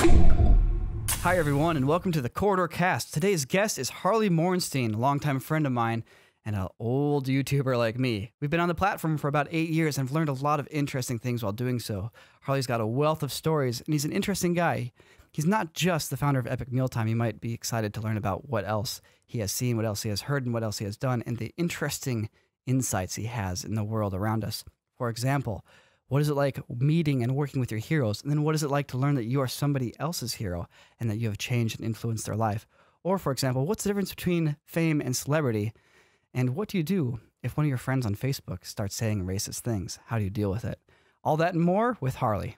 Hi everyone, and welcome to the Corridor Cast. Today's guest is Harley Morenstein, a longtime friend of mine and an old YouTuber like me. We've been on the platform for about 8 years and have learned a lot of interesting things while doing so. Harley's got a wealth of stories, and he's an interesting guy. He's not just the founder of Epic Mealtime. You might be excited to learn about what else he has seen, what else he has heard, and what else he has done, and the interesting insights he has in the world around us. For example, what is it like meeting and working with your heroes? And then what is it like to learn that you are somebody else's hero and that you have changed and influenced their life? Or, for example, what's the difference between fame and celebrity? And what do you do if one of your friends on Facebook starts saying racist things? How do you deal with it? All that and more with Harley.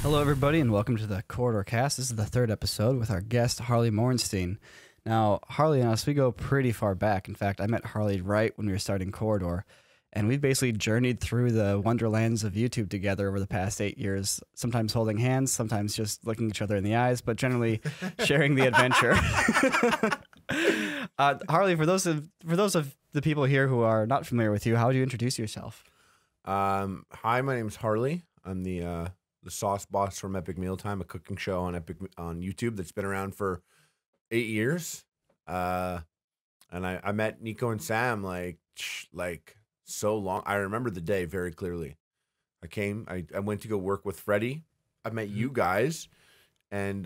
Hello, everybody, and welcome to the Corridor Cast. This is the third episode with our guest, Harley Morenstein. Now, Harley and us, we go pretty far back. In fact, I met Harley right when we were starting Corridor. And we've basically journeyed through the wonderlands of YouTube together over the past 8 years, sometimes holding hands, sometimes just looking each other in the eyes, but generally sharing the adventure. Harley, for those of the people here who are not familiar with you, how would you introduce yourself? Hi, my name's Harley. I'm the sauce boss from Epic Mealtime, a cooking show on YouTube that's been around for 8 years. And I met Nico and Sam like so long. I remember the day very clearly. I went to go work with Freddie. I met you guys, and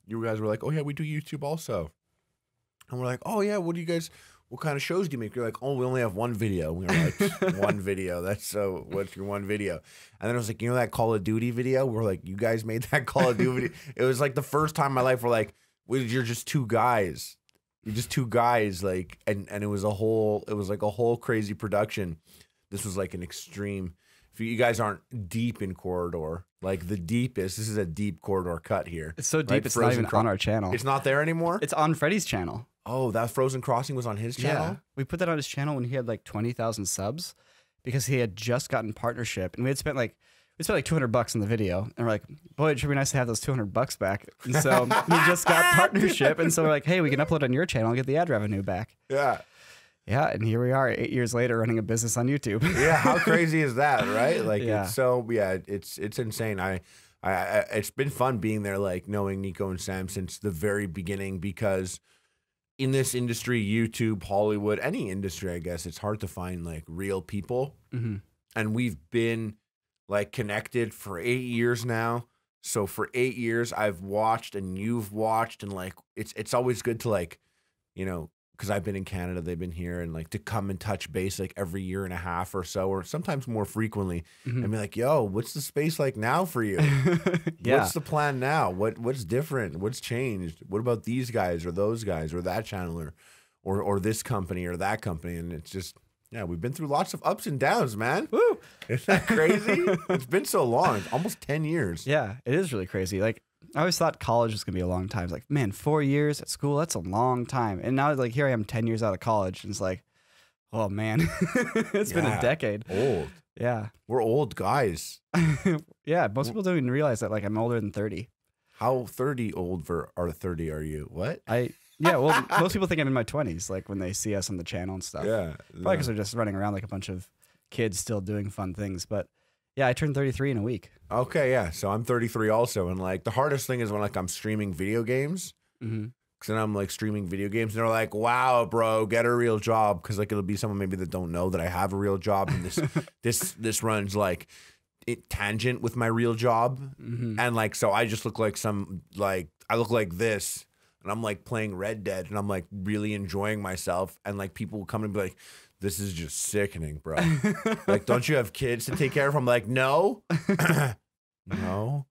you guys were like, "Oh yeah, we do YouTube also." And we're like, "Oh yeah, what kind of shows do you make?" You're like, "Oh, we only have one video." We were like, "One video? What's your one video?" And then I was like, "You know that Call of Duty video?" We're like, "You guys made that Call of Duty video?" It was like the first time in my life we're like, "You're just two guys. You're just two guys." Like, and it was like a whole crazy production. This was like an extreme. If you guys aren't deep in Corridor, like the deepest, this is a deep Corridor cut here. It's so deep, right? It's not even on our channel. It's not there anymore? It's on Freddie's channel. Oh, that Frozen Crossing was on his channel? Yeah. We put that on his channel when he had like 20,000 subs because he had just gotten partnership, and we spent like $200 in the video, and we're like, boy, it should be nice to have those $200 back. And so we just got partnership, and so we're like, hey, we can upload on your channel and get the ad revenue back. Yeah. Yeah, and here we are 8 years later running a business on YouTube. Yeah, how crazy is that, right? Like, yeah. It's insane. It's been fun being there, like knowing Nico and Sam since the very beginning, because in this industry, YouTube, Hollywood, any industry, I guess, it's hard to find like real people. Mm-hmm. And we've been like connected for 8 years now. So for 8 years, I've watched and you've watched, and like it's always good to like, you know, because I've been in Canada, they've been here, and like to come and touch base like every year and a half or so, or sometimes more frequently, and be like, yo, what's the space like now for you? Yeah. What's the plan now? What's different? What's changed? What about these guys or those guys or that channel or this company or that company? And it's just, yeah, we've been through lots of ups and downs, man. Woo! Isn't that crazy? It's been so long. It's almost 10 years. Yeah, it is really crazy. Like, I always thought college was going to be a long time. It's like, man, 4 years at school, that's a long time. And now, like, here I am 10 years out of college, and it's like, oh, man, it's been a decade. Old. Yeah. We're old guys. Yeah, most people don't even realize that, like, I'm older than 30. How 30 or 30 are you? What? Yeah, well, most people think I'm in my 20s, like, when they see us on the channel and stuff. Yeah. Probably because they're just running around like a bunch of kids still doing fun things. But yeah, I turned 33 in a week. Okay, yeah. So I'm 33 also, and like the hardest thing is when like I'm streaming video games. Because then I'm like streaming video games, and they're like, "Wow, bro, get a real job." Because like it'll be someone maybe that don't know that I have a real job, and this runs like tangent with my real job, and like so I just look like I look like this, and I'm like playing Red Dead, and I'm like really enjoying myself, and like people will come and be like, "This is just sickening, bro." Like, don't you have kids to take care of? I'm like, no, no.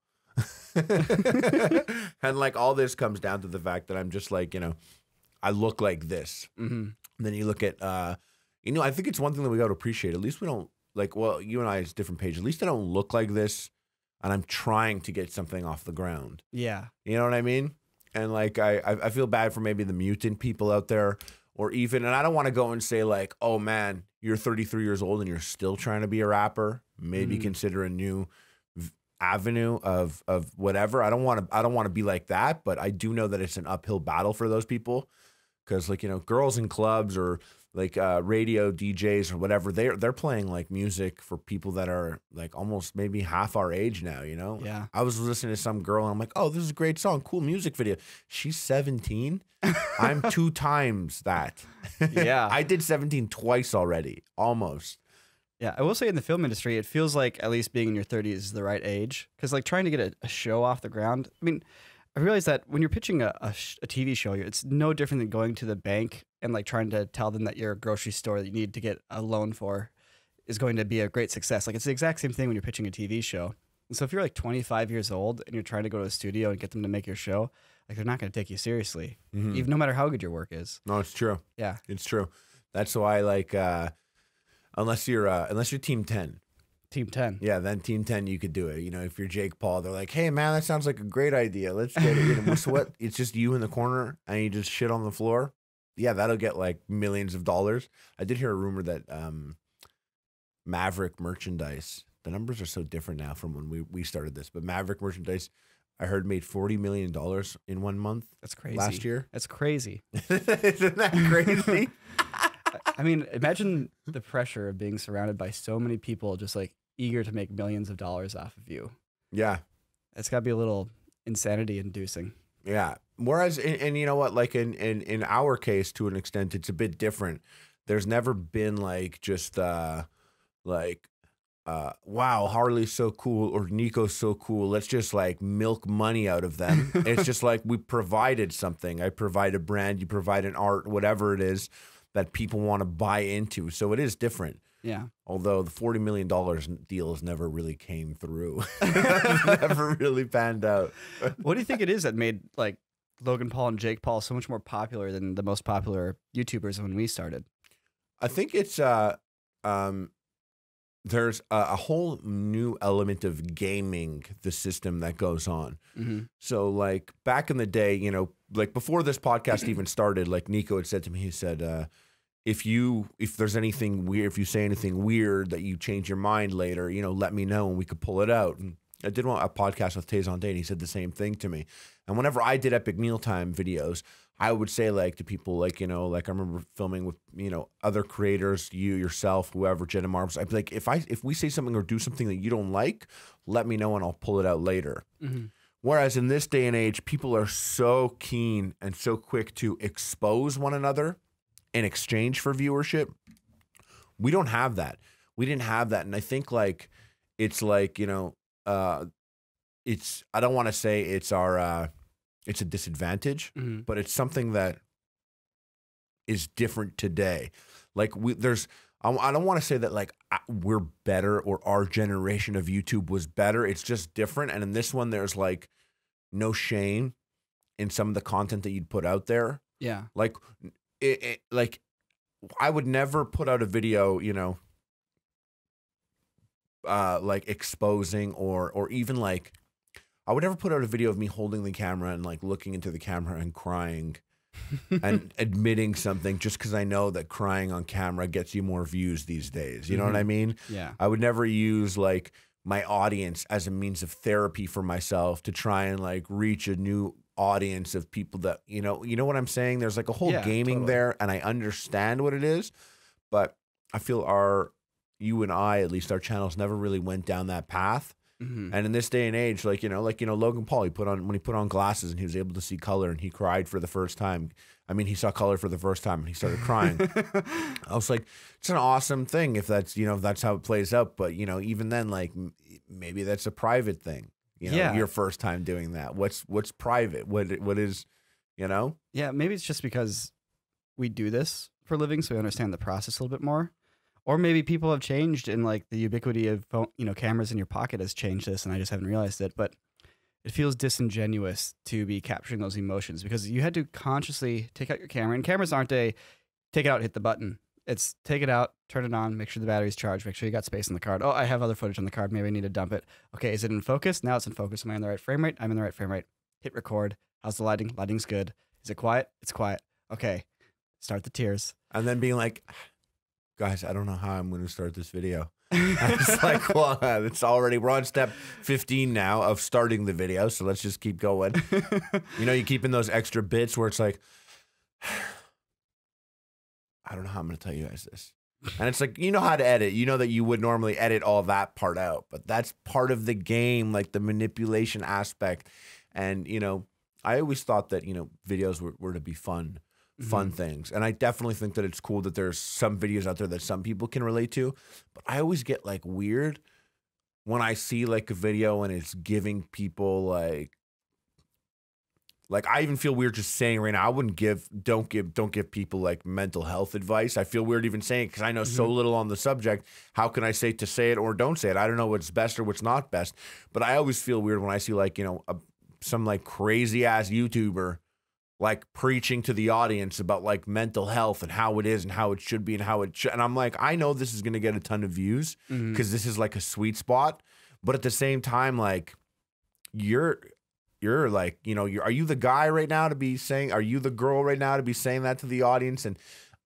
And like all this comes down to the fact that I'm just like, you know, I look like this. And then you look at, you know, I think it's one thing that we got to appreciate. At least we don't like, well, you and I, it's a different page. At least I don't look like this, and I'm trying to get something off the ground. Yeah. You know what I mean? And like, I feel bad for maybe the mutant people out there. Or even, and I don't want to go and say like, oh man, you're 33 years old and you're still trying to be a rapper. Maybe consider a new avenue of whatever. I don't want to be like that, but I do know that it's an uphill battle for those people, because like, you know, girls in clubs or radio DJs or whatever, they're playing like music for people that are like almost maybe half our age now, you know? Yeah. I was listening to some girl and I'm like, oh, this is a great song, cool music video. She's 17. I'm 2 times that. Yeah. I did 17 twice already, almost. Yeah, I will say in the film industry, it feels like at least being in your 30s is the right age. Because like trying to get a show off the ground, I mean, I realize that when you're pitching a TV show, it's no different than going to the bank and like trying to tell them that your grocery store that you need to get a loan for is going to be a great success. Like it's the exact same thing when you're pitching a TV show. And so if you're like 25 years old and you're trying to go to a studio and get them to make your show, like they're not going to take you seriously, even no matter how good your work is. No, it's true. Yeah, it's true. That's why like unless you're Team 10. Team 10. Yeah, then Team 10, you could do it. You know, if you're Jake Paul, they're like, hey, man, that sounds like a great idea. Let's get it. You know, so what? It's just you in the corner and you just shit on the floor. Yeah, that'll get like millions of dollars. I did hear a rumor that Maverick merchandise, the numbers are so different now from when we started this, but Maverick merchandise, I heard made $40 million in 1 month. That's crazy. Last year. That's crazy. Isn't that crazy? I mean, imagine the pressure of being surrounded by so many people just like eager to make millions of dollars off of you. Yeah. It's got to be a little insanity inducing. Yeah. Whereas, and you know what, like in our case, to an extent, it's a bit different. There's never been like just wow, Harley's so cool or Nico's so cool. Let's just like milk money out of them. It's just like we provided something. I provide a brand, you provide an art, whatever it is that people want to buy into. So it is different. Yeah. Although the $40 million deals never really came through. Never really panned out. What do you think it is that made like Logan Paul and Jake Paul so much more popular than the most popular YouTubers when we started? I think it's there's a whole new element of gaming the system that goes on. So like back in the day, you know, like before this podcast even started, like Nico had said to me, he said, if there's anything weird, if you say anything weird that you change your mind later, you know, let me know and we could pull it out. And I did a podcast with Tazon Day and he said the same thing to me. And whenever I did Epic Mealtime videos, I would say like to people like, you know, like I remember filming with, you know, other creators, you, yourself, whoever, Jenna Marbles. I'd be like, if we say something or do something that you don't like, let me know and I'll pull it out later. Whereas in this day and age, people are so keen and so quick to expose one another in exchange for viewership. We don't have that. We didn't have that. And I think like, it's like, you know, I don't want to say it's it's a disadvantage, but it's something that is different today. Like I don't want to say that like we're better or our generation of YouTube was better. It's just different. And in this one, there's like no shame in some of the content that you'd put out there. Yeah. Like like I would never put out a video, you know, like exposing or even like I would never put out a video of me holding the camera and like looking into the camera and crying and admitting something just because I know that crying on camera gets you more views these days. You know what I mean? Yeah. I would never use like my audience as a means of therapy for myself to try and like reach a new audience of people that, you know what I'm saying? There's like a whole gaming there and I understand what it is, but I feel you and I, at least our channels never really went down that path. And in this day and age, like, you know, Logan Paul, when he put on glasses and he was able to see color and he cried for the first time. I mean, he saw color for the first time and he started crying. I was like, it's an awesome thing if that's, you know, if that's how it plays out. But, you know, even then, like maybe that's a private thing, you know, your first time doing that. What's private? What is, you know? Yeah. Maybe it's just because we do this for a living. So we understand the process a little bit more. Or maybe people have changed and like the ubiquity of phone, you know, cameras in your pocket has changed this and I just haven't realized it. But it feels disingenuous to be capturing those emotions because you had to consciously take out your camera. And cameras aren't take it out, hit the button. It's take it out, turn it on, make sure the battery's charged, make sure you got space on the card. Oh, I have other footage on the card. Maybe I need to dump it. Okay, is it in focus? Now it's in focus. Am I in the right frame rate? I'm in the right frame rate. Hit record. How's the lighting? Lighting's good. Is it quiet? It's quiet. Okay, start the tears. And then being like, guys, I don't know how I'm going to start this video. It's like, well, we're on step 15 now of starting the video. So let's just keep going. You know, you keep in those extra bits where it's like, I don't know how I'm going to tell you guys this. And it's like, you know how to edit. You know that you would normally edit all that part out, but that's part of the game, like the manipulation aspect. And, you know, I always thought that, you know, videos were to be fun things. And I definitely think that it's cool that there's some videos out there that some people can relate to. But I always get like weird when I see like a video and it's giving people like I even feel weird just saying right now, I wouldn't don't give people like mental health advice. I feel weird even saying it because I know so little on the subject. How can I say to say it or don't say it? I don't know what's best or what's not best. But I always feel weird when I see like, you know, some like crazy ass YouTuber like preaching to the audience about like mental health and how it is and how it should be and how it should. And I'm like, I know this is going to get a ton of views because this is like a sweet spot. But at the same time, like you're like, you know, are you the guy right now to be saying, are you the girl right now to be saying that to the audience? And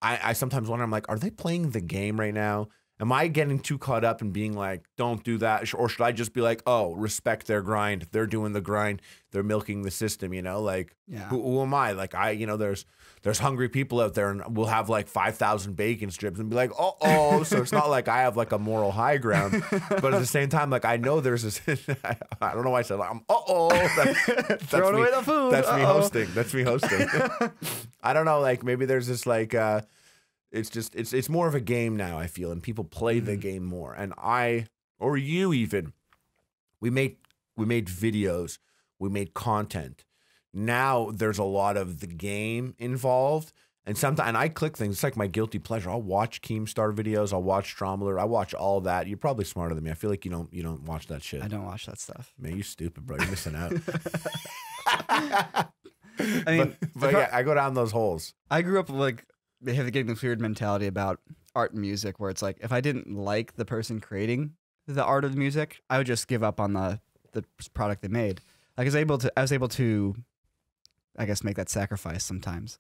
I sometimes wonder, I'm like, are they playing the game right now? Am I getting too caught up in being like, don't do that? Or should I just be like, oh, respect their grind. They're doing the grind. They're milking the system, you know? Like, who am I? Like, you know, there's hungry people out there and we'll have like 5,000 bacon strips and be like, uh-oh. So it's not like I have like a moral high ground. But at the same time, like, I know there's this, I don't know why I said like, that's throwing away the food. That's me hosting. That's me hosting. I don't know. Like, maybe there's this like, it's just it's more of a game now, I feel, and people play the game more. And or you even, we made videos, we made content. Now there's a lot of the game involved, and sometimes I click things. It's like my guilty pleasure. I'll watch Keemstar videos. I'll watch Strombler. I watch all that. You're probably smarter than me. I feel like you don't watch that shit. I don't watch that stuff. Man, you stupid, bro. You're missing out. I mean, but yeah, I go down those holes. I grew up like. They have getting this weird mentality about art and music where it's like, if I didn't like the person creating the art of the music, I would just give up on the product they made. Like I was able to, I guess, make that sacrifice sometimes.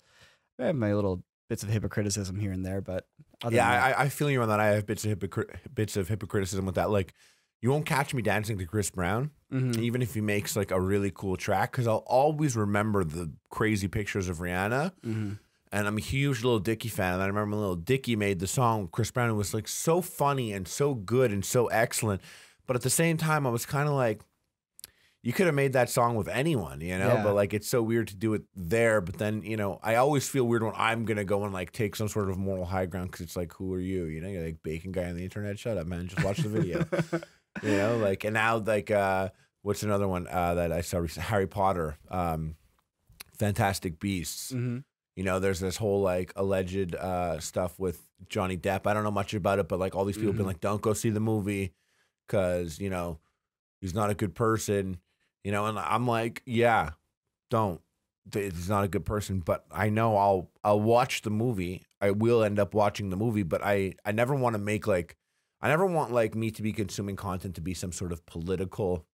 I have my little bits of hypocriticism here and there, but yeah, I feel you on that. I have bits of hypocriticism with that. Like, you won't catch me dancing to Chris Brown, even if he makes like a really cool track, because I'll always remember the crazy pictures of Rihanna. And I'm a huge Lil Dicky fan. And I remember when Lil Dicky made the song, Chris Brown, it was like so funny and so good and so excellent. But at the same time, I was kind of like, you could have made that song with anyone, you know? Yeah. But like, it's so weird to do it there. But then, you know, I always feel weird when I'm going to go and like take some sort of moral high ground because it's like, who are you? You know, you're like bacon guy on the internet. Shut up, man. Just watch the video. You know, like, and now like, what's another one that I saw recently? Harry Potter, Fantastic Beasts. You know, there's this whole like alleged stuff with Johnny Depp. I don't know much about it, but like all these people have been like, don't go see the movie because, you know, he's not a good person, you know, and I'm like, yeah, don't. He's not a good person, but I know I'll watch the movie. I will end up watching the movie, but I never want to make like, I never want like me to be consuming content to be some sort of political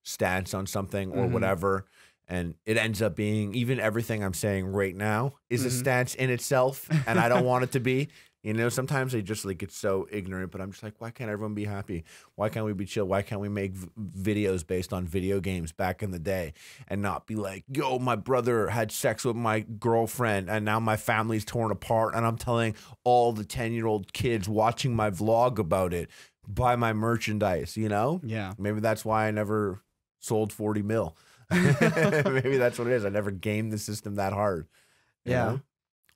stance on something or whatever. And it ends up being, even everything I'm saying right now is a stance in itself, and I don't want it to be. You know, sometimes I just like get so ignorant, but I'm just like, why can't everyone be happy? Why can't we be chill? Why can't we make videos based on video games back in the day and not be like, yo, my brother had sex with my girlfriend and now my family's torn apart and I'm telling all the 10-year-old kids watching my vlog about it, buy my merchandise, you know? Yeah. Maybe that's why I never sold 40 mil. Maybe that's what it is. I never gamed the system that hard. You know?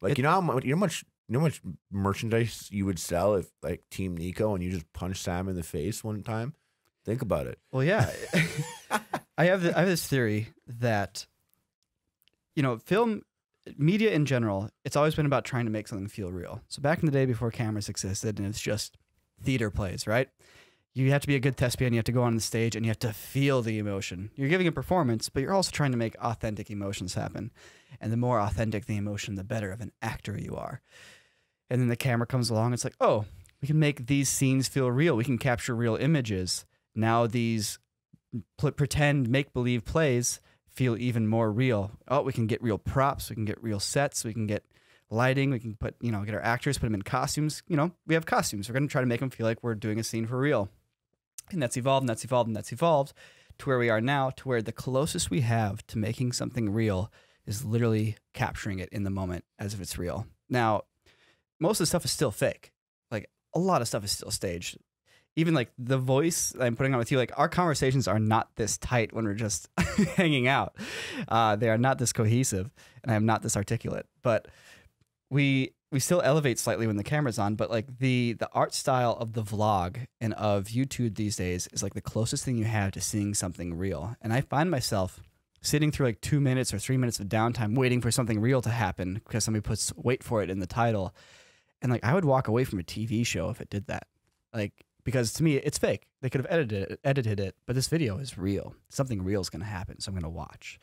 Like, you know how much merchandise you would sell if like Team Nico and you just punch Sam in the face one time? Think about it. Well, yeah. I have this theory that, you know, film media in general, it's always been about trying to make something feel real. So back in the day before cameras existed and it's just theater plays, right? You have to be a good thespian. You have to go on the stage and you have to feel the emotion. You're giving a performance, but you're also trying to make authentic emotions happen. And the more authentic the emotion, the better of an actor you are. And then the camera comes along. It's like, oh, we can make these scenes feel real. We can capture real images. Now these pretend make-believe plays feel even more real. Oh, we can get real props. We can get real sets. We can get lighting. We can put, you know, get our actors, put them in costumes. You know, we have costumes. We're going to try to make them feel like we're doing a scene for real. And that's evolved, and that's evolved, and that's evolved to where we are now, to where the closest we have to making something real is literally capturing it in the moment as if it's real. Now, most of the stuff is still fake. Like a lot of stuff is still staged. Even like the voice I'm putting on with you, like our conversations are not this tight when we're just hanging out. They are not this cohesive, and I am not this articulate. But we still elevate slightly when the camera's on. But like the art style of the vlog and of YouTube these days is like the closest thing you have to seeing something real. And I find myself sitting through like 2 minutes or 3 minutes of downtime waiting for something real to happen because somebody puts "wait for it" in the title. And like I would walk away from a TV show if it did that. Like, because to me, it's fake. They could have edited it, but this video is real. Something real is going to happen, so I'm going to watch.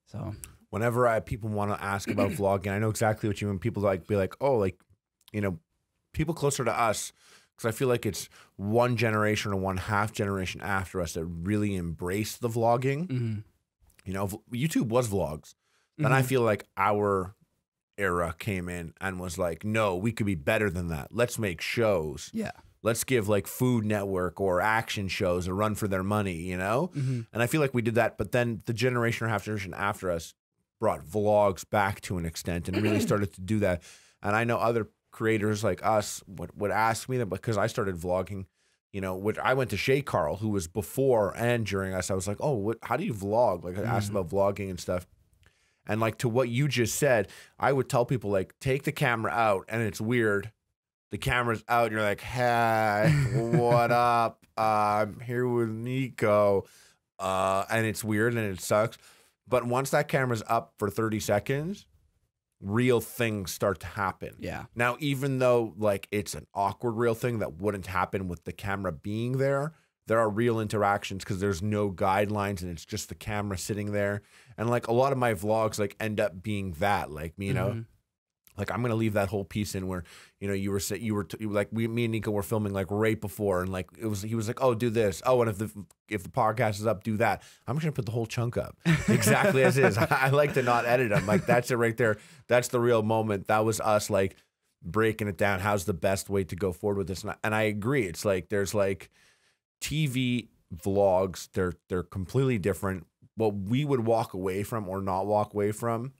So whenever people want to ask about vlogging, I know exactly what you mean. People like be like, oh, like, you know, people closer to us, because I feel like it's one generation or one half generation after us that really embraced the vlogging. Mm-hmm. You know, YouTube was vlogs. Then I feel like our era came in and was like, no, we could be better than that. Let's make shows. Yeah. Let's give like Food Network or action shows a run for their money, you know? And I feel like we did that. But then the generation or half generation after us brought vlogs back to an extent and really started to do that. And I know other creators like us would ask me that because I started vlogging, you know, which I went to Shay Carl, who was before and during us. I was like, oh, how do you vlog? Like I asked about vlogging and stuff. And like to what you just said, I would tell people like, take the camera out and it's weird. The camera's out. And you're like, hey, what up? I'm here with Nico. And it's weird and it sucks. But once that camera's up for 30 seconds, real things start to happen. Yeah. Now, even though like it's an awkward real thing that wouldn't happen with the camera being there, there are real interactions because there's no guidelines and it's just the camera sitting there. And like a lot of my vlogs like end up being that, like, you know, like I'm going to leave that whole piece in where, you know, you were like, me and Nico were filming like right before. And like, he was like, oh, do this. Oh, and if the podcast is up, do that. I'm just going to put the whole chunk up exactly as is. I like to not edit them. Like that's it right there. That's the real moment. That was us like breaking it down. How's the best way to go forward with this? And I agree. It's like, there's like TV vlogs. They're completely different. What we would walk away from or not walk away from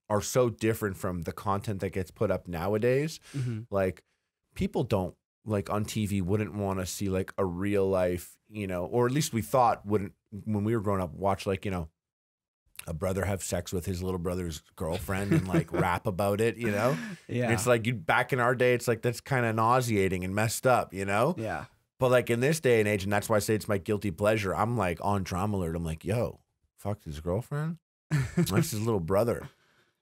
are so different from the content that gets put up nowadays. Like people don't like on TV wouldn't want to see like a real life, you know, or at least we thought wouldn't when we were growing up, watch like, you know, a brother have sex with his little brother's girlfriend and like rap about it, you know? Yeah. And it's like back in our day, it's like, that's kind of nauseating and messed up, you know? Yeah. But like in this day and age, and that's why I say it's my guilty pleasure. I'm like on Drama Alert. I'm like, yo, fucked his girlfriend. That's his little brother.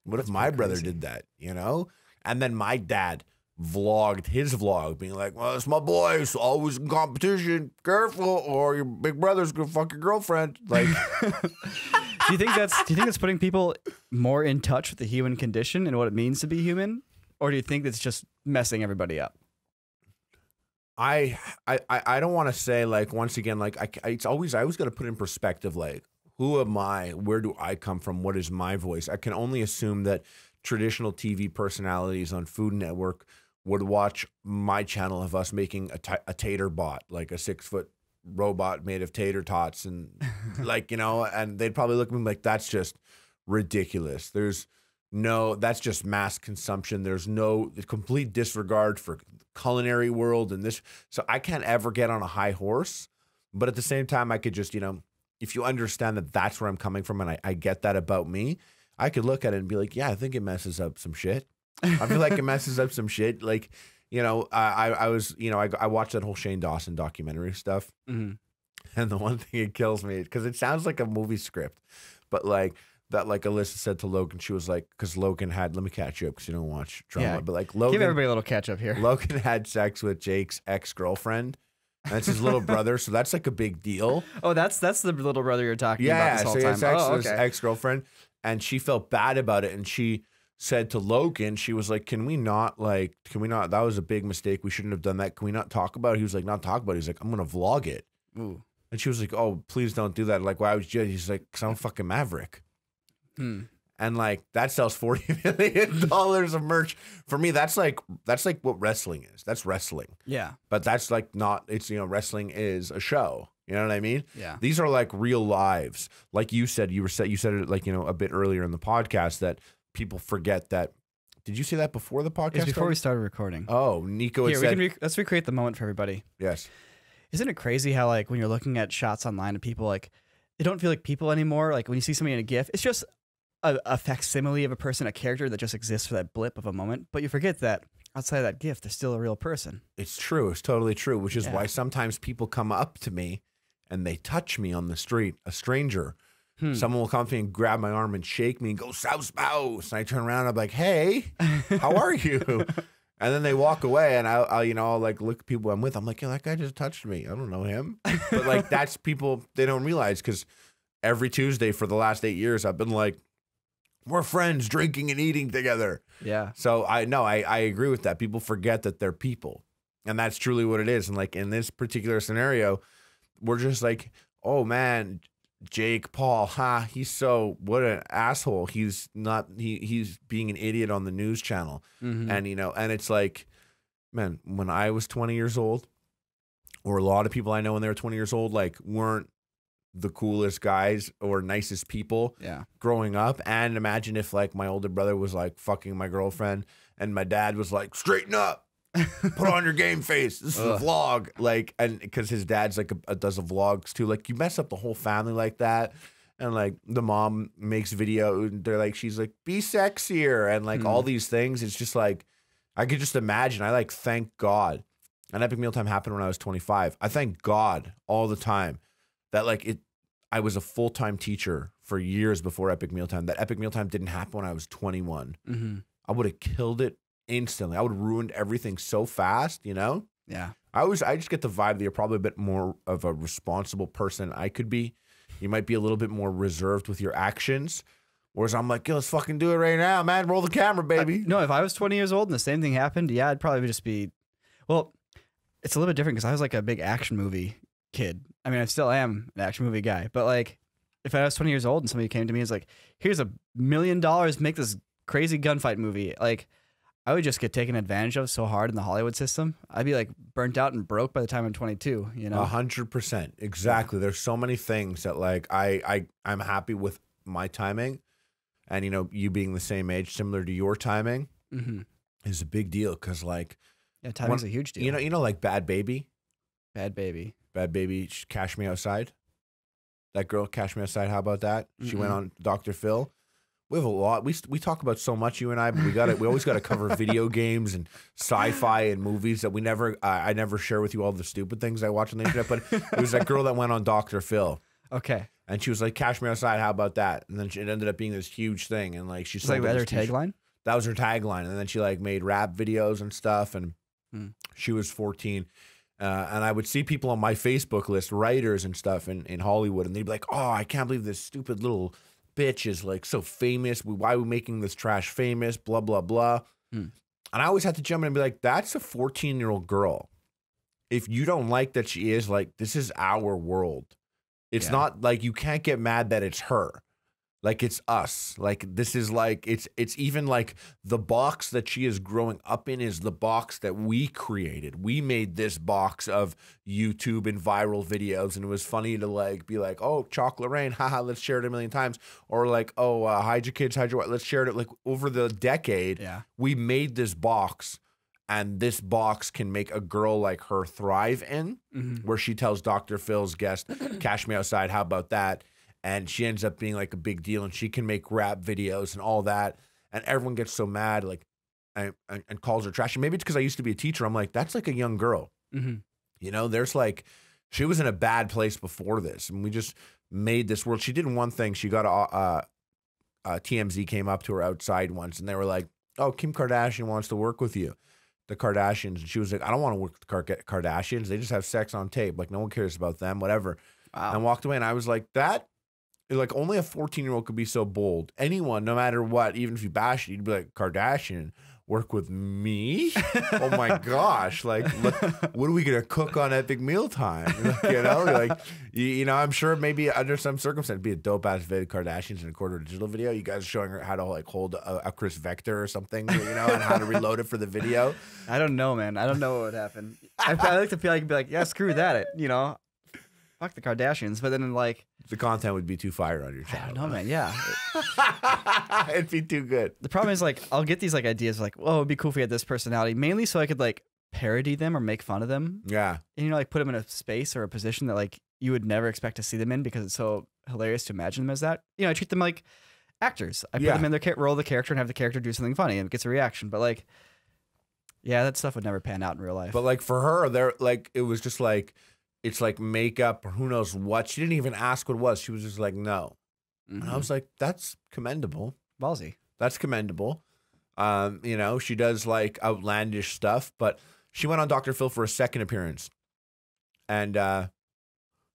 What if my brother did that, you know? And then my dad vlogged his vlog being like, well, it's my boy. It's always in competition. Careful or your big brother's going to fuck your girlfriend. Like, Do you think that's putting people more in touch with the human condition and what it means to be human? Or do you think that's just messing everybody up? I don't want to say like, once again, like I always got to put in perspective, like, who am I? Where do I come from? What is my voice? I can only assume that traditional TV personalities on Food Network would watch my channel of us making a tater bot, like a 6-foot robot made of tater tots. And like, you know, and they'd probably look at me like, that's just ridiculous. That's just mass consumption. There's no complete disregard for culinary world and this. So I can't ever get on a high horse, but at the same time, I could just, you know, if you understand that that's where I'm coming from and I get that about me, I could look at it and be like, yeah, I think it messes up some shit. I feel like it messes up some shit. Like, you know, I was, you know, I watched that whole Shane Dawson documentary stuff. And the one thing it kills me, because it sounds like a movie script, but like that, like Alyssa said to Logan, she was like, because Logan had, let me catch you up because you don't watch drama, but like Logan. Give everybody a little catch up here. Logan had sex with Jake's ex-girlfriend. That's his little brother, so that's like a big deal. Oh, that's the little brother you're talking about this whole time. Yeah, his ex-girlfriend, and she felt bad about it, and she said to Logan, she was like, can we not, that was a big mistake, we shouldn't have done that, can we not talk about it? He was like, not talk about it. He's like, I'm gonna vlog it. Ooh. And she was like, oh, please don't do that. Like, why would you? He's like, because I'm a fucking maverick. And like that sells $40 million of merch. For me, that's like what wrestling is. That's wrestling. Yeah. But that's like not, it's, you know, wrestling is a show. You know what I mean? Yeah. These are like real lives. Like you said, you said it like, you know, a bit earlier in the podcast that people forget that Did you say that before the podcast? It's before we started? started recording. Oh, Nico had Here, said. let's recreate the moment for everybody. Yes. Isn't it crazy how like when you're looking at shots online of people, like they don't feel like people anymore? Like when you see somebody in a GIF, it's just a facsimile of a person, a character that just exists for that blip of a moment. But you forget that outside of that GIF, they're still a real person. It's true. It's totally true, which is why sometimes people come up to me and they touch me on the street, a stranger. Someone will come up to me and grab my arm and shake me and go, South Spouse. And I turn around and I'm like, hey, how are you? And then they walk away and I'll like look at people I'm with. I'm like, yeah, that guy just touched me. I don't know him. But like that's people, they don't realize because every Tuesday for the last 8 years, I've been like, we're friends drinking and eating together. Yeah. So I agree with that. People forget that they're people. And that's truly what it is. And like in this particular scenario, we're just like, oh man, Jake Paul, what an asshole. He's being an idiot on the news channel. And and it's like, man, when I was 20 years old, or a lot of people I know when they were 20 years old, like weren't the coolest guys or nicest people growing up. And imagine if like my older brother was like fucking my girlfriend and my dad was like, straighten up. Put on your game face. This is a vlog. Like, and because his dad's like does vlogs too. Like, you mess up the whole family like that. And like the mom makes video. And they're like, she's like, be sexier. And like all these things. It's just like, I could just imagine. I like, thank God. And Epic Mealtime happened when I was 25. I thank God all the time that like I was a full-time teacher for years before Epic Mealtime. That Epic Mealtime didn't happen when I was 21. I would have killed it instantly. I would have ruined everything so fast, Yeah. I just get the vibe that you're probably a bit more of a responsible person I could be. You might be a little bit more reserved with your actions. Whereas I'm like, yo, let's fucking do it right now, man. Roll the camera, baby. No, if I was 20 years old and the same thing happened, yeah, I'd probably just be, well, it's a little bit different because I was like a big action movie kid. I mean, I still am an action movie guy, but like if I was 20 years old and somebody came to me and was like, here's $1 million, make this crazy gunfight movie, like I would just get taken advantage of so hard in the Hollywood system. I'd be like burnt out and broke by the time I'm 22, 100%. Exactly. There's so many things that like I'm happy with my timing, and you being the same age, similar to your timing is a big deal. Cause like, yeah, timing's a huge deal. Like Bad Baby, Cash Me Outside. That girl, Cash Me Outside. How about that? She went on Dr. Phil. We have a lot. We talk about so much, you and I, but we always got to cover video games and sci-fi and movies that we never. I never share with you all the stupid things I watch on the internet. But it was that girl that went on Dr. Phil. Okay. And she was like, "Cash Me Outside, how about that?" And then it ended up being this huge thing. And like she's like that her tagline. That was her tagline. And then she like made rap videos and stuff. And she was 14. And I would see people on my Facebook list, writers and stuff in Hollywood, and they'd be like, "Oh, I can't believe this stupid little bitch is like so famous. Why are we making this trash famous? Blah, blah, blah." And I always had to jump in and be like, that's a 14-year-old girl. If you don't like that she is, like, this is our world. It's not like you can't get mad that it's her. Like, it's us. Like, this is like, it's even like the box that she is growing up in is the box that we created. We made this box of YouTube and viral videos. And it was funny to like, be like, oh, Chocolate Rain, haha, let's share it 1 million times. Or like, oh, hide your kids, hide your wife, let's share it. Like over the decade, we made this box. And this box can make a girl like her thrive in, where she tells Dr. Phil's guest, Cash Me Outside, how about that? And she ends up being like a big deal, and she can make rap videos and all that. And everyone gets so mad, like, and calls her trash. And maybe it's because I used to be a teacher. I'm like, that's like a young girl. There's like, she was in a bad place before this. And we just made this world. She did one thing. She got TMZ came up to her outside once, and they were like, oh, Kim Kardashian wants to work with you. The Kardashians. And she was like, I don't want to work with the Kardashians. They just have sex on tape. Like, no one cares about them, whatever. Wow. And walked away. And I was like, like, only a 14-year-old could be so bold. Anyone, no matter what, even if you bash it, you'd be like, Kardashian, work with me? Oh my gosh. Like, what are we going to cook on Epic Mealtime? I'm sure maybe under some circumstance, it'd be a dope ass video, Kardashians in a quarter digital video. You guys are showing her how to like hold a Chris Vector or something, and how to reload it for the video. I don't know, man. I don't know what would happen. I like to feel like, be like, yeah, screw that. Fuck the Kardashians. But then like, The content would be too fire on your I channel. don't know, man. Yeah. It'd be too good. The problem is, like, I'll get these like ideas like, oh, it'd be cool if we had this personality, mainly so I could like parody them or make fun of them. Yeah. And, you know, like put them in a space or a position that like you would never expect to see them in because it's so hilarious to imagine them as that. You know, I treat them like actors. I put them in their role of the character and have the character do something funny and it gets a reaction. But like, yeah, that stuff would never pan out in real life. But like for her, it was just like, it's like makeup or who knows what. She didn't even ask what it was. She was just like, no. And I was like, that's commendable. Ballsy. That's commendable. You know, she does like outlandish stuff, but she went on Dr. Phil for a second appearance. And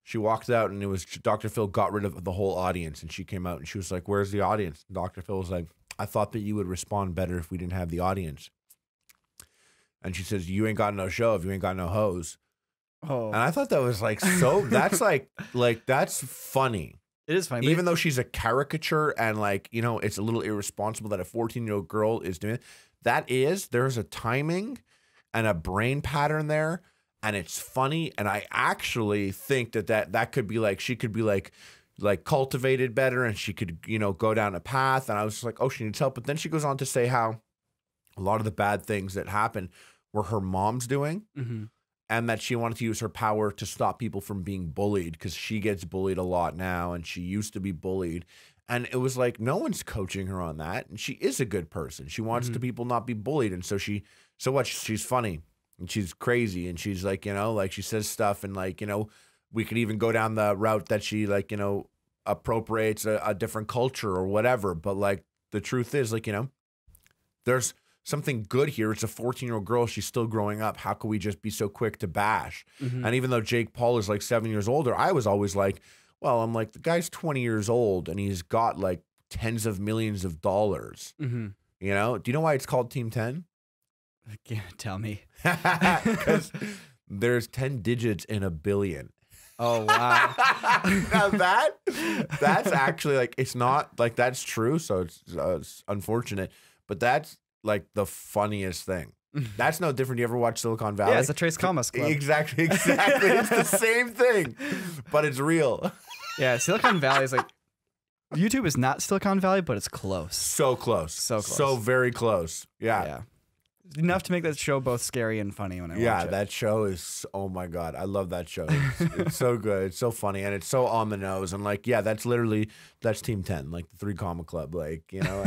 she walked out and it was Dr. Phil got rid of the whole audience and she came out and she was like, where's the audience? And Dr. Phil was like, I thought that you would respond better if we didn't have the audience. And she says, you ain't got no show if you ain't got no hose. Oh. And I thought that was like so that's like that's funny. It is funny. Even though she's a caricature and like, you know, it's a little irresponsible that a 14-year-old girl is doing it. There's a timing and a brain pattern there and it's funny. And I actually think that could be like, she could be like cultivated better and she could, you know, go down a path. And I was just like, oh, she needs help. But then she goes on to say how a lot of the bad things that happened were her mom's doing. And that she wanted to use her power to stop people from being bullied because she gets bullied a lot now and she used to be bullied. And it was like, no one's coaching her on that. And she is a good person. She wants to people not be bullied. And so she's funny and she's crazy. And she's like, you know, like she says stuff and like, you know, we could even go down the route that she like, you know, appropriates a different culture or whatever. But like the truth is like, you know, there's something good here. It's a 14-year-old girl. She's still growing up. How could we just be so quick to bash? And even though Jake Paul is like 7 years older, I was always like, well, I'm like, the guy's 20 years old and he's got like tens of millions of dollars. You know, do you know why it's called Team 10? Tell me. Because there's 10 digits in a billion. Oh, wow. Now that's actually like, it's not like that's true. So it's unfortunate, but that's like the funniest thing. That's no different. You ever watch Silicon Valley? Yeah, it's a Trace Commas Club. Exactly. It's the same thing, but it's real. Yeah, Silicon Valley is like, YouTube is not Silicon Valley, but it's close. So close. So close. So very close. Yeah. Enough to make that show both scary and funny when I watch it. Yeah, that show is, oh my God. I love that show. It's so good. It's so funny. And it's so on the nose. And like, yeah, that's Team 10, like the 3 Comma Club. Like, you know.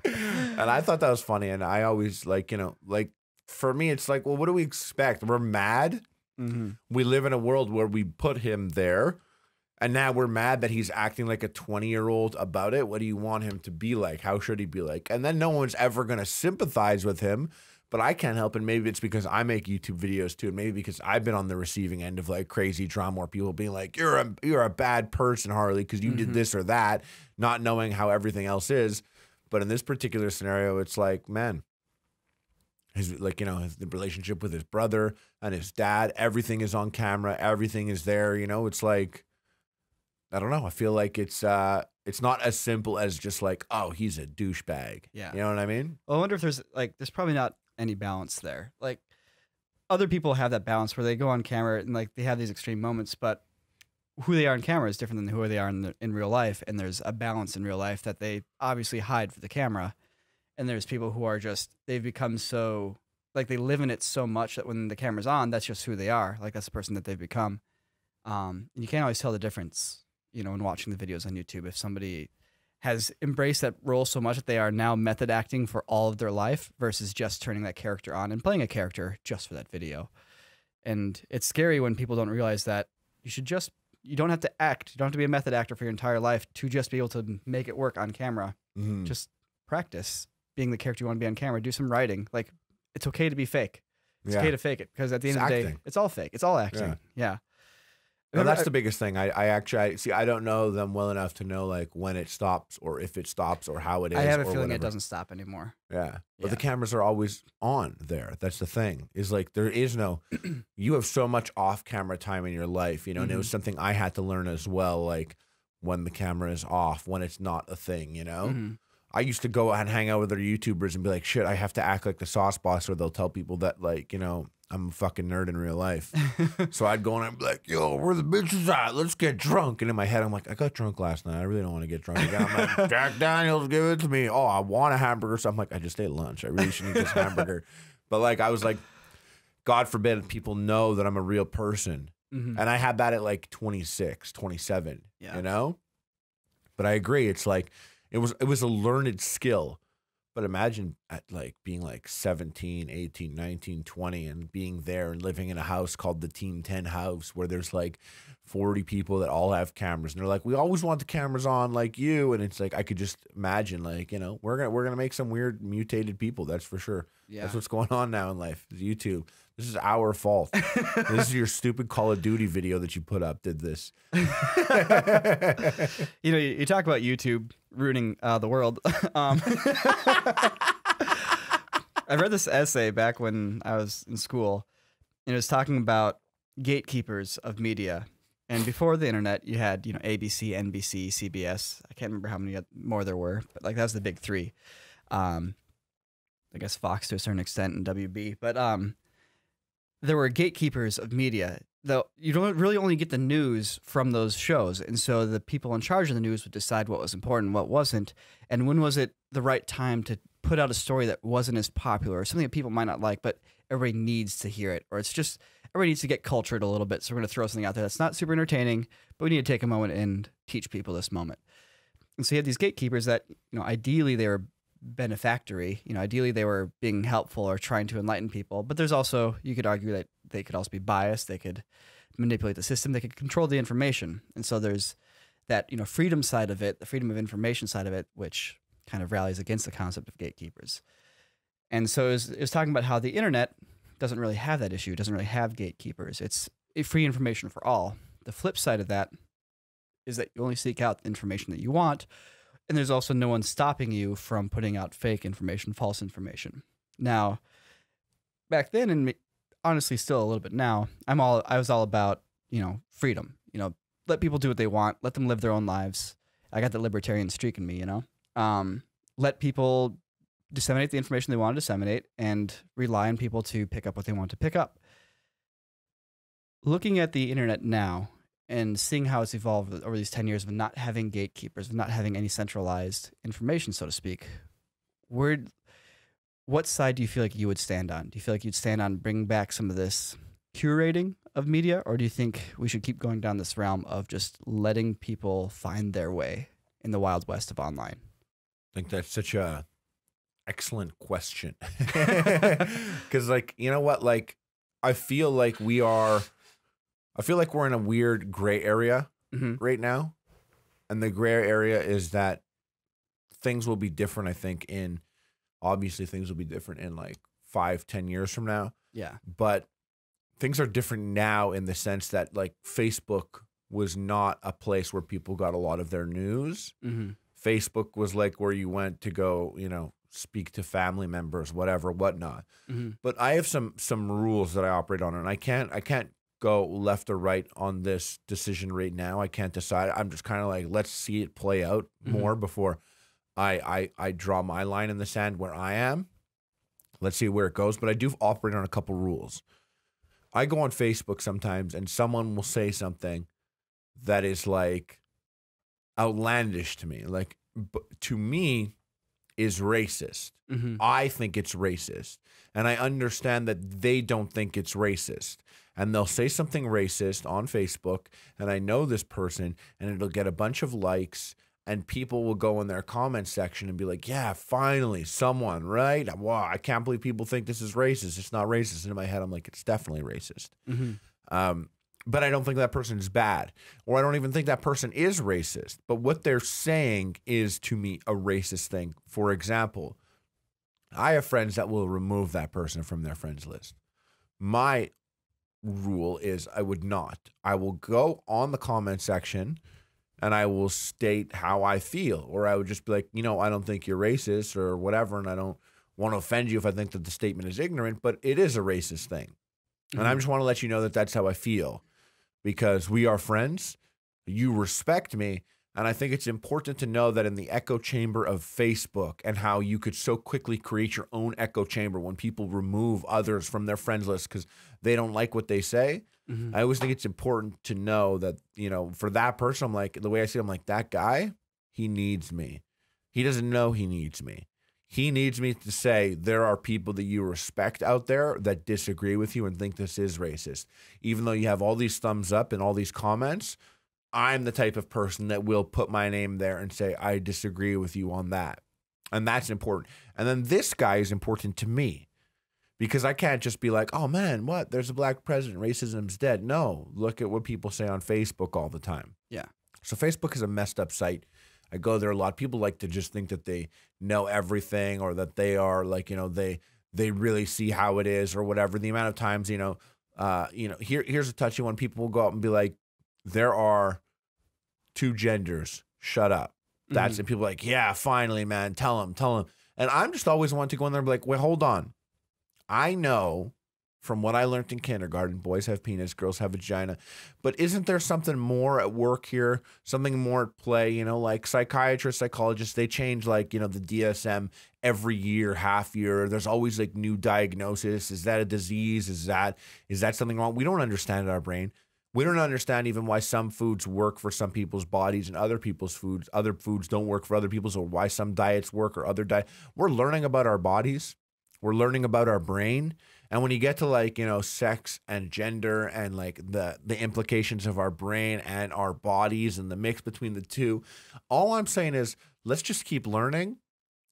And I thought that was funny. And I always like, you know, like for me, it's like, well, what do we expect? We're mad. We live in a world where we put him there. And now we're mad that he's acting like a 20-year-old about it. What do you want him to be like? How should he be like? And then no one's ever going to sympathize with him. But I can't help it. Maybe it's because I make YouTube videos too. And maybe because I've been on the receiving end of like crazy drama where people being like, you're a bad person, Harley, because you did this or that, not knowing how everything else is. But in this particular scenario, it's like, man, his like, you know, the relationship with his brother and his dad, everything is on camera. Everything is there. You know, it's like, I don't know. I feel like it's not as simple as just like, oh, he's a douchebag. Yeah. You know what I mean? Well, I wonder if there's probably not any balance there. Like other people have that balance where they go on camera and like they have these extreme moments, but who they are on camera is different than who they are in real life. And there's a balance in real life that they obviously hide for the camera. And there's people who are just, they've become so, like they live in it so much that when the camera's on, that's just who they are. Like that's the person that they've become. And you can't always tell the difference, you know, in watching the videos on YouTube. If somebody has embraced that role so much that they are now method acting for all of their life versus just turning that character on and playing a character just for that video. And it's scary when people don't realize that you don't have to act. You don't have to be a method actor for your entire life to just be able to make it work on camera. Just practice being the character you want to be on camera. Do some writing. Like, it's okay to be fake. It's okay to fake it because at the end of the day, it's all fake. It's all acting. Yeah. No, that's the biggest thing. I actually see. I don't know them well enough to know like when it stops or if it stops or how it is. I have a or feeling whatever. it doesn't stop anymore. Yeah, but the cameras are always on there. That's the thing. Is like there is no. You have so much off-camera time in your life, you know, and it was something I had to learn as well. Like when the camera is off, when it's not a thing, you know. I used to go and hang out with other YouTubers and be like, shit, I have to act like the sauce boss, or they'll tell people that like, you know, I'm a fucking nerd in real life. So I'd go and I'd be like, yo, where the bitches at? Let's get drunk. And in my head, I'm like, I got drunk last night. I really don't want to get drunk again. I'm like, Jack Daniels, give it to me. Oh, I want a hamburger. So I'm like, I just ate lunch. I really should eat this hamburger. But like, I was like, God forbid people know that I'm a real person. And I had that at like 26, 27, you know? But I agree. It's like, it was a learned skill. But imagine at like being like 17, 18, 19, 20 and being there and living in a house called the Team 10 house where there's like 40 people that all have cameras. And they're like, we always want the cameras on like you. And it's like, I could just imagine like, you know, we're going to make some weird mutated people. That's for sure. Yeah. That's what's going on now in life. YouTube. This is our fault. This is your stupid Call of Duty video that you put up did this. You know, you talk about YouTube ruining the world. I read this essay back when I was in school, and it was talking about gatekeepers of media. And before the internet, you had, you know, ABC, NBC, CBS. I can't remember how many more there were, but like that was the big three. I guess Fox to a certain extent and WB. But there were gatekeepers of media. Though you don't really only get the news from those shows. And so the people in charge of the news would decide what was important, what wasn't. And when was it the right time to put out a story that wasn't as popular or something that people might not like, but everybody needs to hear it. Or it's just everybody needs to get cultured a little bit. So we're going to throw something out there that's not super entertaining, but we need to take a moment and teach people this moment. And so you have these gatekeepers that, you know, ideally they were benefactory, you know, ideally they were being helpful or trying to enlighten people. But there's also, you could argue that they could also be biased. They could manipulate the system. They could control the information. And so there's that, you know, freedom side of it, the freedom of information side of it, which kind of rallies against the concept of gatekeepers. And so it was talking about how the internet doesn't really have that issue. It doesn't really have gatekeepers. It's free information for all. The flip side of that is that you only seek out the information that you want. And there's also no one stopping you from putting out fake information, false information. Now, back then, and honestly still a little bit now, I was all about, you know, freedom. You know, let people do what they want. Let them live their own lives. I got the libertarian streak in me, you know. Let people disseminate the information they want to disseminate and rely on people to pick up what they want to pick up. Looking at the internet now and seeing how it's evolved over these 10 years of not having gatekeepers, of not having any centralized information, so to speak, what side do you feel like you would stand on? Do you feel like you'd stand on bringing back some of this curating of media, or do you think we should keep going down this realm of just letting people find their way in the Wild West of online? I think that's such a excellent question. Because, like, you know what? Like, I feel like we're in a weird gray area right now. And the gray area is that things will be different, I think, obviously things will be different in like 5-10 years from now. Yeah. But things are different now in the sense that like Facebook was not a place where people got a lot of their news. Facebook was like where you went to go, you know, speak to family members, whatever, whatnot. But I have some rules that I operate on, and I can't go left or right on this decision right now. I can't decide. I'm just kind of like, let's see it play out more before I draw my line in the sand where I am. Let's see where it goes. But I do operate on a couple rules. I go on Facebook sometimes and someone will say something that is like outlandish to me. Like, to me, is racist. I think it's racist. And I understand that they don't think it's racist. And they'll say something racist on Facebook, and I know this person, and it'll get a bunch of likes, and people will go in their comment section and be like, yeah, finally, someone, right? Wow, I can't believe people think this is racist. It's not racist. And in my head, I'm like, it's definitely racist. But I don't think that person is bad, or I don't even think that person is racist. But what they're saying is, to me, a racist thing. For example, I have friends that will remove that person from their friends list. My rule is I would not. I will go on the comment section and I will state how I feel, or I would just be like, you know, I don't think you're racist or whatever, and I don't want to offend you if I think that the statement is ignorant, but it is a racist thing. And I just want to let you know that that's how I feel, because we are friends. You respect me, And I think it's important to know that in the echo chamber of Facebook and how you could so quickly create your own echo chamber when people remove others from their friends list because they don't like what they say. I always think it's important to know that, for that person, I'm like, the way I see it, I'm like, that guy, he needs me. He doesn't know he needs me. He needs me to say there are people that you respect out there that disagree with you and think this is racist. Even though you have all these thumbs up and all these comments, I'm the type of person that will put my name there and say, I disagree with you on that. And that's important. And then this guy is important to me because I can't just be like, oh man, what? There's a black president. Racism's dead. No, look at what people say on Facebook all the time. Yeah. So Facebook is a messed up site. I go there a lot. People like to just think that they know everything or that they are like, they really see how it is or whatever. The amount of times, here's a touchy one. People will go out and be like, there are two genders. Shut up. That's and people are like, yeah, finally, man. Tell them. And I'm just always wanting to go in there and be like, wait, hold on. I know from what I learned in kindergarten, boys have penis, girls have vagina. But isn't there something more at work here? Something more at play? Like psychiatrists, psychologists, they change the DSM every year, half year. There's always like new diagnosis. Is that a disease? Is that something wrong? We don't understand our brain. We don't understand even why some foods work for some people's bodies and other foods don't work for other people's, or why some diets work or other diets. We're learning about our bodies. We're learning about our brain. And when you get to sex and gender and the implications of our brain and our bodies and the mix between the two, all I'm saying is let's just keep learning.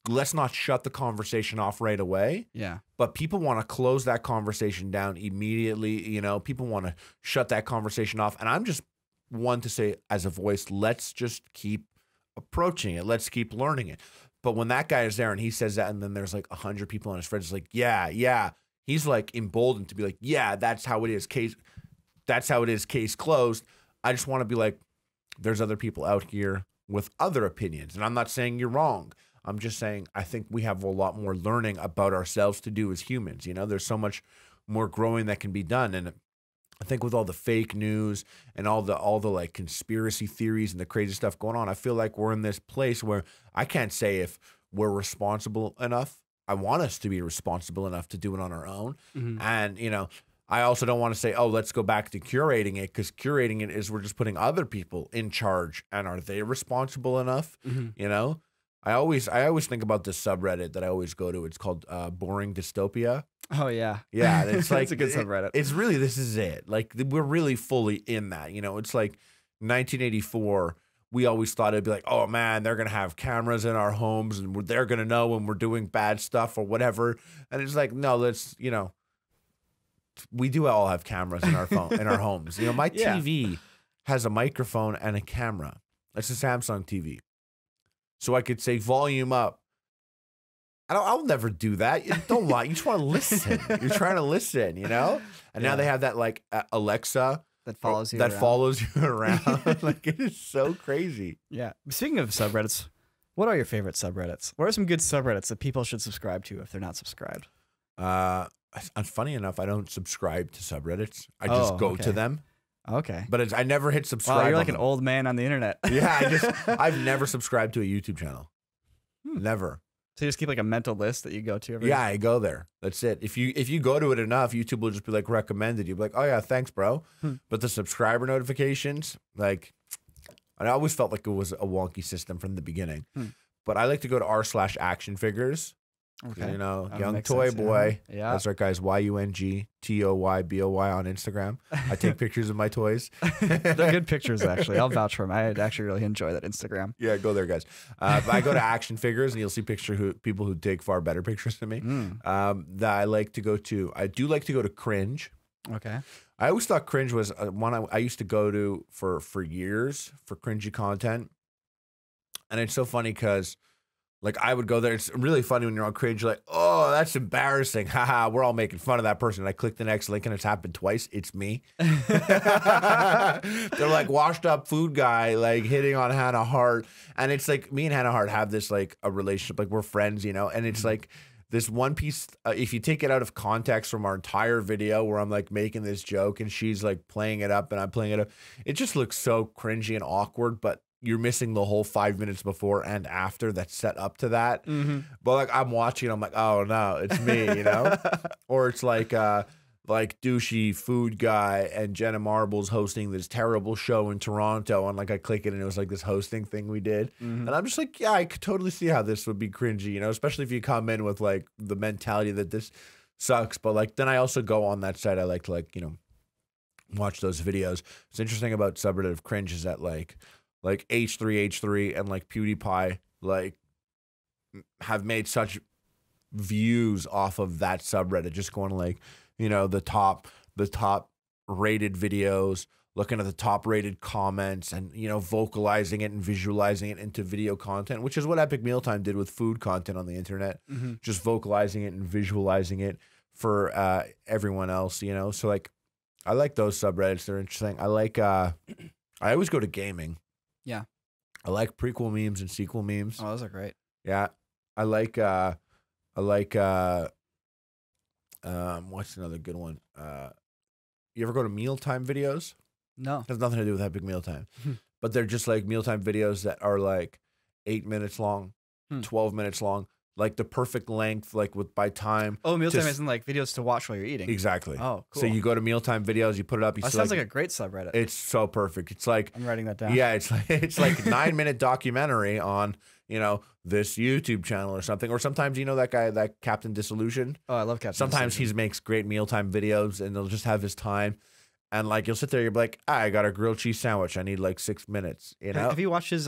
Let's not shut the conversation off right away. Yeah. But people want to close that conversation down immediately. People want to shut that conversation off. And I'm just one to say as a voice, let's just keep approaching it. Let's keep learning it. But when that guy is there and he says that, and then there's 100 people on his friends like, yeah. He's emboldened to be like, yeah, that's how it is. Case closed. I just want to be like, there's other people out here with other opinions. And I'm not saying you're wrong. I'm just saying I think we have a lot more learning about ourselves to do as humans. There's so much more growing that can be done. And I think with all the fake news and all the conspiracy theories and the crazy stuff going on, I feel like we're in this place where I can't say if we're responsible enough. I want us to be responsible enough to do it on our own. And, I also don't want to say, oh, let's go back to curating it, because curating it is we're just putting other people in charge. And are they responsible enough? I always think about this subreddit that I always go to. It's called Boring Dystopia. Oh, yeah. Yeah. It's it's a good subreddit. It's really, this is it. We're really fully in that. It's like 1984. We always thought it'd be like, oh man, they're going to have cameras in our homes and they're going to know when we're doing bad stuff or whatever. And it's like, no, we do all have cameras in our phone, in our homes. My TV has a microphone and a camera. It's a Samsung TV. So I could say volume up. I'll never do that. Don't lie. You just want to listen. You're trying to listen, And now they have that Alexa. That follows you around. It is so crazy. Yeah. Speaking of subreddits, what are your favorite subreddits? What are some good subreddits that people should subscribe to if they're not subscribed? Funny enough, I don't subscribe to subreddits. I just go to them. Okay. But I never hit subscribe. Wow, you're like an old man on the internet. Yeah, I've never subscribed to a YouTube channel. Never. So you just keep a mental list that you go to every Yeah, I go there. That's it. If you go to it enough, YouTube will just be recommended. You'll be like, oh yeah, thanks, bro. But the subscriber notifications, I always felt like it was a wonky system from the beginning. But I like to go to r/action figures. Okay. Young Toy sense, Boy. Yeah. That's right, guys. YUNGTOYBOY on Instagram. I take pictures of my toys. They're good pictures, actually. I'll vouch for them. I actually really enjoy that Instagram. Yeah, go there, guys. But I go to action figures, and you'll see people who take far better pictures than me. That I like to go to. I do like to go to cringe. Okay. I always thought cringe was one I used to go to for years for cringy content. And it's so funny because I would go there. It's really funny when you're on cringe. You're like, oh, that's embarrassing. Haha, we're all making fun of that person. And I click the next link and it's happened twice. It's me. They're washed up food guy, hitting on Hannah Hart. And it's me and Hannah Hart have this a relationship. We're friends, And it's this one piece, if you take it out of context from our entire video where I'm making this joke and she's playing it up and I'm playing it up, it just looks so cringy and awkward. But you're missing the whole 5 minutes before and after that's set up to that. But like I'm watching, I'm like, oh no, it's me, you know? Or it's like douchey food guy and Jenna Marbles hosting this terrible show in Toronto, and like I click it and it was like this hosting thing we did. And I'm just like, yeah, I could totally see how this would be cringy, you know, especially if you come in with like the mentality that this sucks. But like then I also go on that site. I like to like, you know, watch those videos. It's interesting about subreddit of cringe is that like H3H3 and like Pewdiepie like have made such views off of that subreddit, just going like, you know, the top rated videos, looking at the top rated comments and, you know, vocalizing it and visualizing it into video content, which is what Epic Mealtime did with food content on the internet, just vocalizing it and visualizing it for everyone else, you know? So like, I like those subreddits. They're interesting. I like, I always go to gaming. Yeah. I like prequel memes and sequel memes. Oh, those are great. Yeah. I like what's another good one? You ever go to mealtime videos? No. It has nothing to do with Epic Mealtime. But they're just like mealtime videos that are like 8 minutes long, 12 minutes long, like the perfect length, like by time. Oh, mealtime isn't like videos to watch while you're eating. Exactly. Oh, cool. So you go to mealtime videos, you put it up. You that sounds like a great subreddit. It's so perfect. It's like I'm writing that down. Yeah, it's like 9-minute documentary on, you know, this YouTube channel or something. Or sometimes, you know, that guy, that Captain Disillusion. Oh, I love Captain Sometimes Disillusion. he makes great mealtime videos and they'll just have his time. And like you'll sit there, you're like, I got a grilled cheese sandwich. I need like 6 minutes. You know? Have you watched his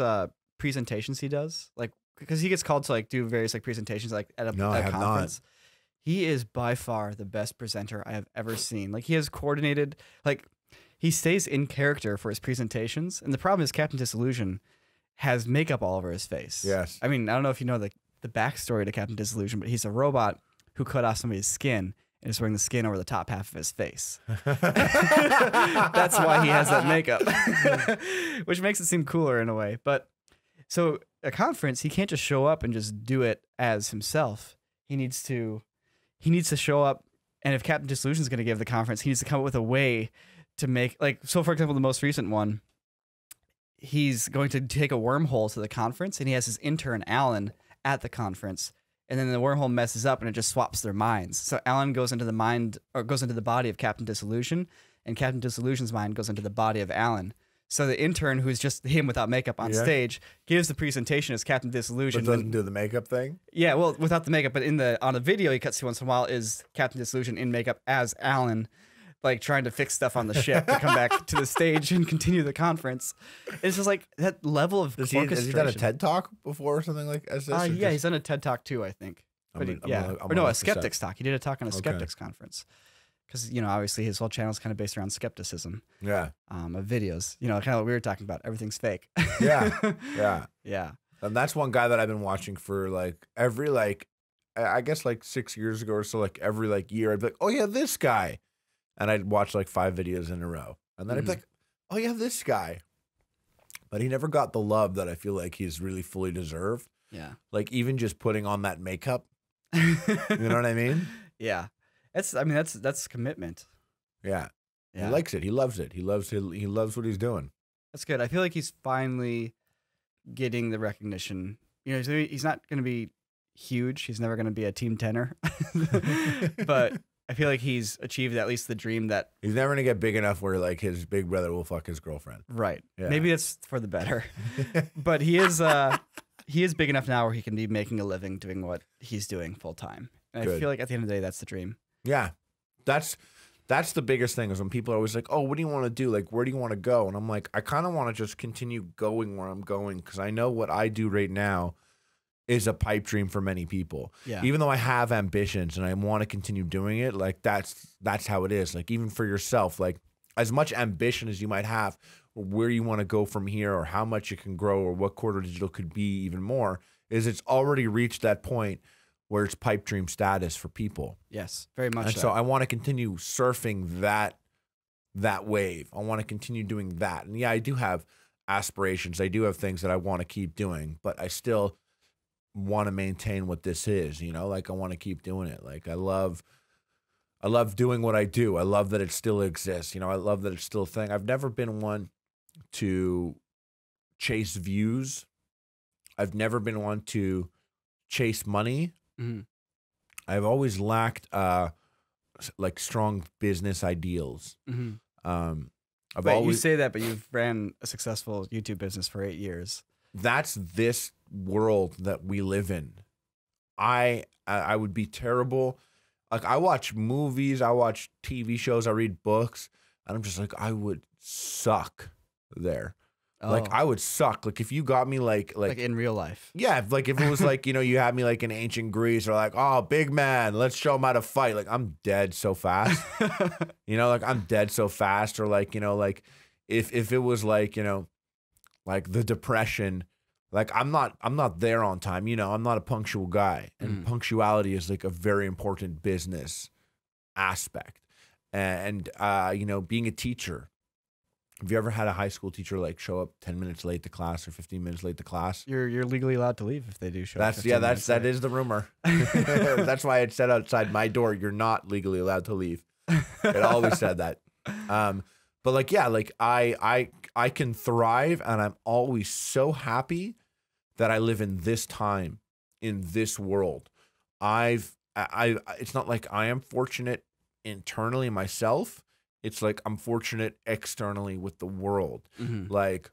presentations he does? Like, because he gets called to like do various like presentations like at a conference. He is by far the best presenter I have ever seen. Like he has coordinated, like he stays in character for his presentations. And the problem is Captain Disillusion has makeup all over his face. Yes. I mean, I don't know if you know the backstory to Captain Disillusion, but he's a robot who cut off somebody's skin and is wearing the skin over the top half of his face. That's why he has that makeup, which makes it seem cooler in a way. But so a conference, he can't just show up and just do it as himself. He needs to show up. And if Captain Disillusion is going to give the conference, he needs to come up with a way to make, like, so for example, the most recent one, he's going to take a wormhole to the conference and he has his intern, Alan, at the conference. And then the wormhole messes up and it just swaps their minds. So Alan goes into the mind or goes into the body of Captain Disillusion, and Captain Disillusion's mind goes into the body of Alan. So the intern, who's just him without makeup on stage, gives the presentation as Captain Disillusion. But doesn't do the makeup thing? Yeah, well, without the makeup, but on the video he cuts to once in a while is Captain Disillusion in makeup as Alan, like trying to fix stuff on the ship to come back to the stage and continue the conference. It's just like that level of orchestration. Has he done a TED Talk before or something like this? Yeah, he's done a TED Talk too, I think. But a Skeptics Talk. He did a talk on a Skeptics conference. Because, you know, obviously his whole channel is kind of based around skepticism. Yeah. Of videos. You know, kind of what we were talking about. Everything's fake. Yeah. Yeah. And that's one guy that I've been watching for like every I guess like 6 years ago or so, like every like year I'd be like, oh yeah, this guy. And I'd watch like 5 videos in a row. And then I'd be like, oh yeah, this guy. But he never got the love that I feel like he's really fully deserved. Yeah. Like even just putting on that makeup. You know what I mean? Yeah. That's commitment. Yeah. He likes it. He loves it. He loves what he's doing. That's good. I feel like he's finally getting the recognition. You know, he's not going to be huge. He's never going to be a team tenor. But I feel like he's achieved at least the dream that he's never going to get big enough where like his big brother will fuck his girlfriend. Right. Yeah. Maybe that's for the better. But he is big enough now where he can be making a living doing what he's doing full time. And I feel like at the end of the day, that's the dream. Yeah. That's the biggest thing is when people are always like, oh, what do you want to do? Like, where do you want to go? And I'm like, I kind of want to just continue going where I'm going because I know what I do right now is a pipe dream for many people. Yeah. Even though I have ambitions and I want to continue doing it, like that's how it is. Like even for yourself, like as much ambition as you might have, or where you want to go from here, or how much you can grow, or what Quarter Digital could be even more, is it's already reached that point where it's pipe dream status for people. Yes, very much. And so I want to continue surfing that wave. I want to continue doing that. And yeah, I do have aspirations. I do have things that I want to keep doing, but I still want to maintain what this is, you know, like I want to keep doing it. Like I love doing what I do. I love that it still exists. You know, I love that it's still a thing. I've never been one to chase views. I've never been one to chase money. Mm-hmm. I've always lacked like strong business ideals. Mm-hmm. I've Wait, always you say that, but you've ran a successful YouTube business for 8 years. That's this world that we live in. I would be terrible. Like, I watch movies, I watch TV shows, I read books, and I'm just like, I would suck there. Like, Oh. I would suck. Like, if you got me like in real life. yeah, like if it was like, you know, you had me like in ancient Greece, or like, oh, big man, let's show him how to fight. Like, I'm dead so fast. You know, like, I'm dead so fast. Or like, you know, like if it was like, you know, like the Depression, like I'm not there on time. You know, I'm not a punctual guy, and punctuality is like a very important business aspect. And you know, being a teacher. Have you ever had a high school teacher like show up 10 minutes late to class or 15 minutes late to class? You're legally alled to leave if they do show up. That is the rumor. That's why it said outside my door, you're not legally allowed to leave. It always said that. But like, yeah, like I can thrive, and I'm always so happy that I live in this time, in this world. It's not like I am fortunate internally myself. It's like I'm fortunate externally with the world. Mm-hmm. Like,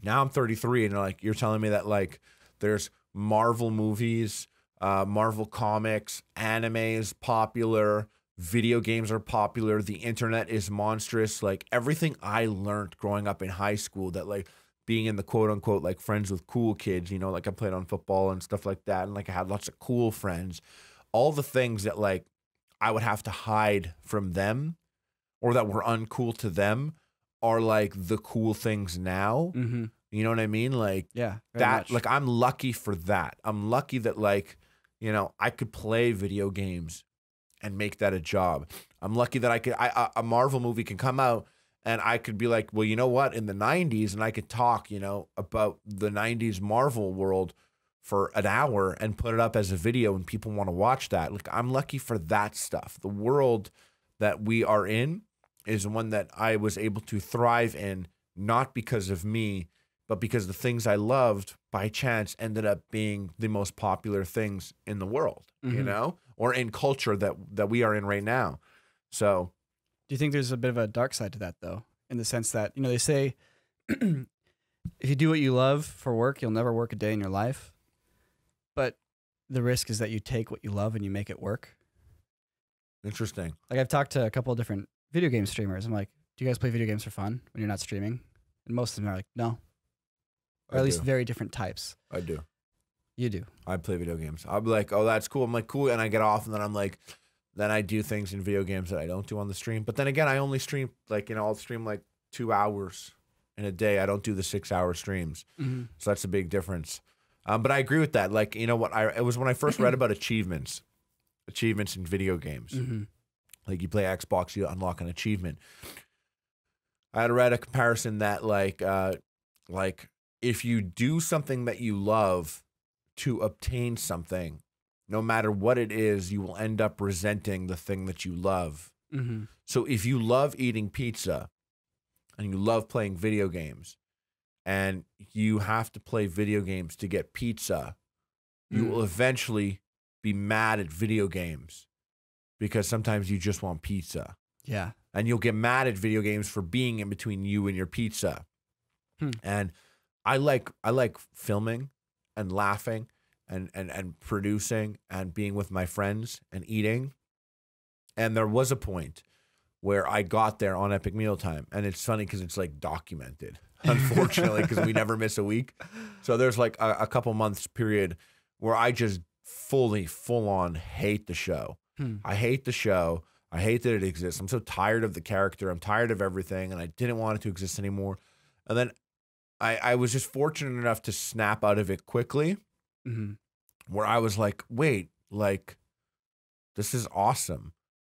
now I'm 33, and like you're telling me that like there's Marvel movies, Marvel comics, anime is popular, video games are popular, the internet is monstrous. Like, everything I learned growing up in high school, that like being in the quote unquote like friends with cool kids, you know, like I played on football and stuff like that, and like I had lots of cool friends. All the things that like I would have to hide from them, or that were uncool to them, are like the cool things now. Mm-hmm. You know what I mean? Like, yeah, that, much. like, I'm lucky for that. I'm lucky that, like, you know, I could play video games and make that a job. I'm lucky that a Marvel movie can come out and I could be like, well, you know what? In the 90s, and I could talk, you know, about the 90s Marvel world for an hour and put it up as a video, and people want to watch that. Like, I'm lucky for that stuff. The world that we are in is one that I was able to thrive in, not because of me, but because the things I loved by chance ended up being the most popular things in the world, you know, or in culture that we are in right now. So, do you think there's a bit of a dark side to that, though, in the sense that, you know, they say if you do what you love for work, you'll never work a day in your life. But the risk is that you take what you love and you make it work. interesting. Like, I've talked to a couple of different video game streamers. I'm like, do you guys play video games for fun when you're not streaming? And most of them are like, no. Or at least very different types. I do. You do. I play video games. I'll be like, oh, that's cool. I'm like, cool. And I get off, and then I'm like, then I do things in video games that I don't do on the stream. But then again, I only stream, like, you know, I'll stream like 2 hours in a day. I don't do the 6-hour streams. Mm-hmm. So that's a big difference. But I agree with that. Like, you know what? It was when I first read about achievements in video games. Mm-hmm. Like, you play Xbox, you unlock an achievement. I had read a comparison that like if you do something that you love to obtain something, no matter what it is, you will end up resenting the thing that you love. Mm-hmm. So if you love eating pizza and you love playing video games, and you have to play video games to get pizza, you will eventually be mad at video games, because sometimes you just want pizza. Yeah. And you'll get mad at video games for being in between you and your pizza. And I like filming and laughing and producing and being with my friends and eating. And there was a point where I got there on Epic Mealtime. And it's funny because it's like documented, unfortunately, because we never miss a week. So there's like a couple months period where I just full on hate the show. I hate the show. I hate that it exists. I'm so tired of the character. I'm tired of everything, and I didn't want it to exist anymore. And then I was just fortunate enough to snap out of it quickly, where I was like, wait, like, this is awesome.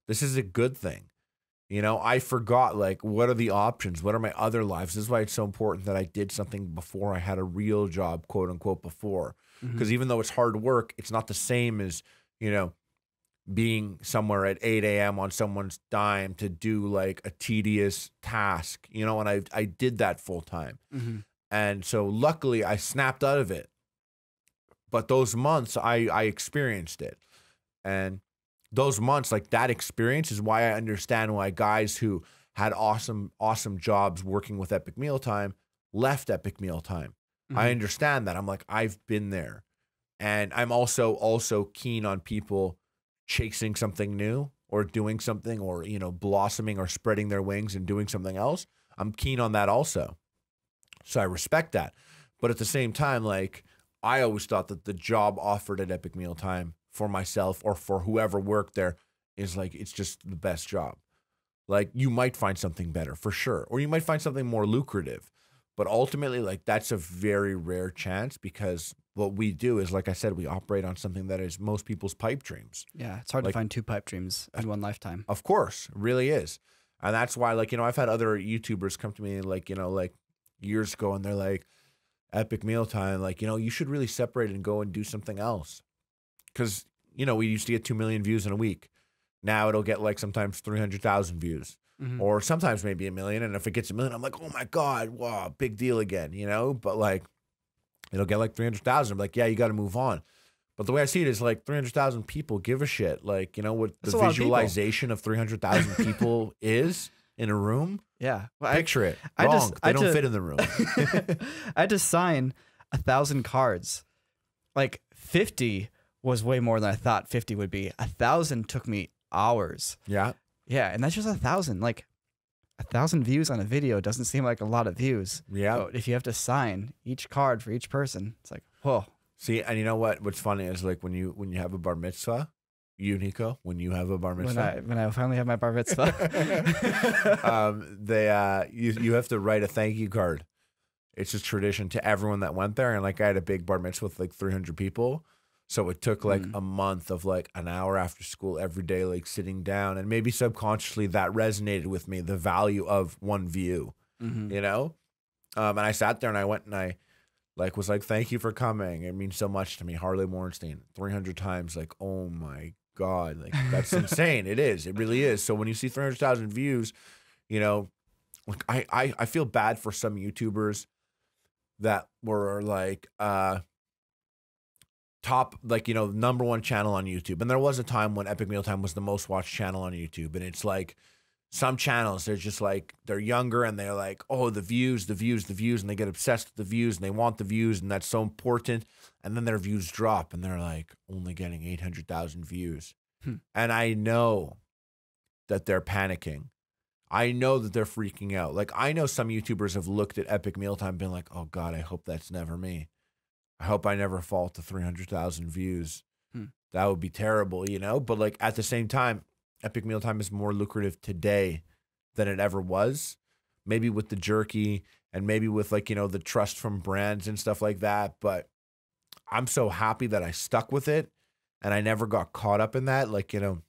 This is a good thing. You know, I forgot, like, what are the options? What are my other lives? This is why it's so important that I did something before I had a real job, quote unquote, before. Because even though it's hard work, it's not the same as, you know, being somewhere at 8 a.m. on someone's dime to do like a tedious task, you know, and I did that full time. And so luckily I snapped out of it. But those months I experienced it. And those months, like that experience is why I understand why guys who had awesome jobs working with Epic Mealtime left Epic Mealtime. I understand that. I'm like, I've been there. And I'm also keen on people chasing something new or doing something, or, you know, blossoming or spreading their wings and doing something else. I'm keen on that also. So I respect that. But at the same time, like, I always thought that the job offered at Epic Mealtime for myself or for whoever worked there is like, it's just the best job. Like, you might find something better for sure, or you might find something more lucrative. But ultimately, like, that's a very rare chance, because what we do is, like I said, we operate on something that is most people's pipe dreams. Yeah, it's hard to find 2 pipe dreams in one lifetime. Of course, it really is. And that's why, like, you know, I've had other YouTubers come to me, like, you know, like years ago, and they're like, Epic Mealtime, like, you know, you should really separate and go and do something else. Because, you know, we used to get 2 million views in a week. Now it'll get like sometimes 300,000 views. Or sometimes maybe 1 million. And if it gets 1 million, I'm like, oh my God, wow, big deal again, you know? But like, it'll get like 300,000. I'm like, yeah, you got to move on. But the way I see it is like 300,000 people give a shit. Like, you know what the visualization of 300,000 people is in a room? Yeah. Well, Picture it. Wrong. They don't fit in the room. I had to sign 1,000 cards. Like 50 was way more than I thought 50 would be. 1,000 took me hours. Yeah. Yeah, and that's just 1,000. Like 1,000 views on a video doesn't seem like a lot of views. Yeah. But if you have to sign each card for each person, it's like, whoa. See, and you know what? What's funny is like when you have a bar mitzvah, you, Nico, when you have a bar mitzvah, when I finally have my bar mitzvah, you have to write a thank you card. It's just tradition to everyone that went there, and like I had a big bar mitzvah with like 300 people. So it took like a month of like an hour after school every day, like sitting down, and maybe subconsciously that resonated with me, the value of one view, you know? And I sat there and I went and I like was like, thank you for coming. It means so much to me. Harley Morenstein, 300 times. Like, oh my God, like that's insane. It is. It really is. So when you see 300,000 views, you know, like I feel bad for some YouTubers that were like, top, like, you know, #1 channel on YouTube. And there was a time when Epic Mealtime was the most watched channel on YouTube. And it's like some channels, they're just like, they're younger and they're like, oh, the views. And they get obsessed with the views and they want the views. And that's so important. And then their views drop and they're like only getting 800,000 views. And I know that they're panicking. I know that they're freaking out. Like, I know some YouTubers have looked at Epic Mealtime and been like, oh God, I hope that's never me. I hope I never fall to 300,000 views. That would be terrible, you know? But like at the same time, Epic Mealtime is more lucrative today than it ever was. Maybe with the jerky and maybe with like, you know, the trust from brands and stuff like that. But I'm so happy that I stuck with it and I never got caught up in that. Like, you know,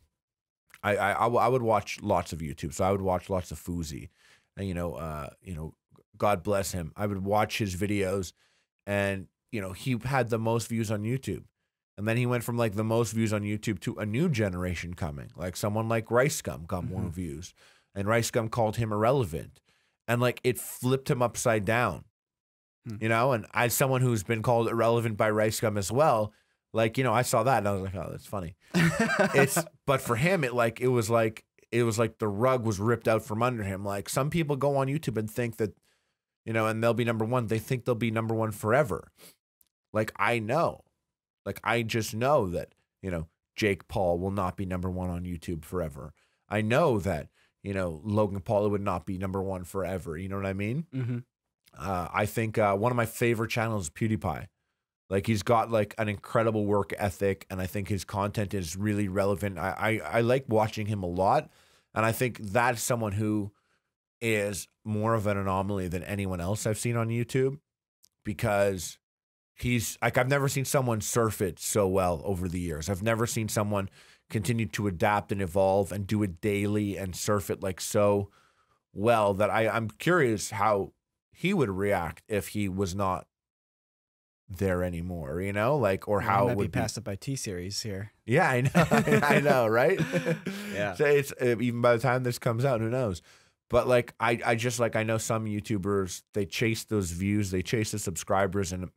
I would watch lots of YouTube. So I would watch lots of Fousey and, you know, God bless him. I would watch his videos and, you know, he had the most views on YouTube. And then he went from like the most views on YouTube to a new generation coming. Like someone like Rice Gum got more views. And Rice Gum called him irrelevant. And like it flipped him upside down. You know, and as someone who's been called irrelevant by Rice Gum as well, like, you know, I saw that and I was like, oh, that's funny. But for him, it was like the rug was ripped out from under him. Like some people go on YouTube and think that, you know, and they'll be #1. They think they'll be #1 forever. Like, I know. Like, I just know that, you know, Jake Paul will not be #1 on YouTube forever. I know that, you know, Logan Paul would not be #1 forever. You know what I mean? I think one of my favorite channels is Pewdiepie. Like, he's got, like, an incredible work ethic, and I think his content is really relevant. I like watching him a lot, and I think that's someone who is more of an anomaly than anyone else I've seen on YouTube, because he's like, I've never seen someone surf it so well over the years. I've never seen someone continue to adapt and evolve and do it daily and surf it like so well that I'm curious how he would react if he was not there anymore, you know, like, or how it would be passed up by T-Series here. Yeah, I know. I know, right? Yeah. So it's even by the time this comes out, who knows? But like I just like I know some YouTubers, they chase those views, they chase the subscribers, and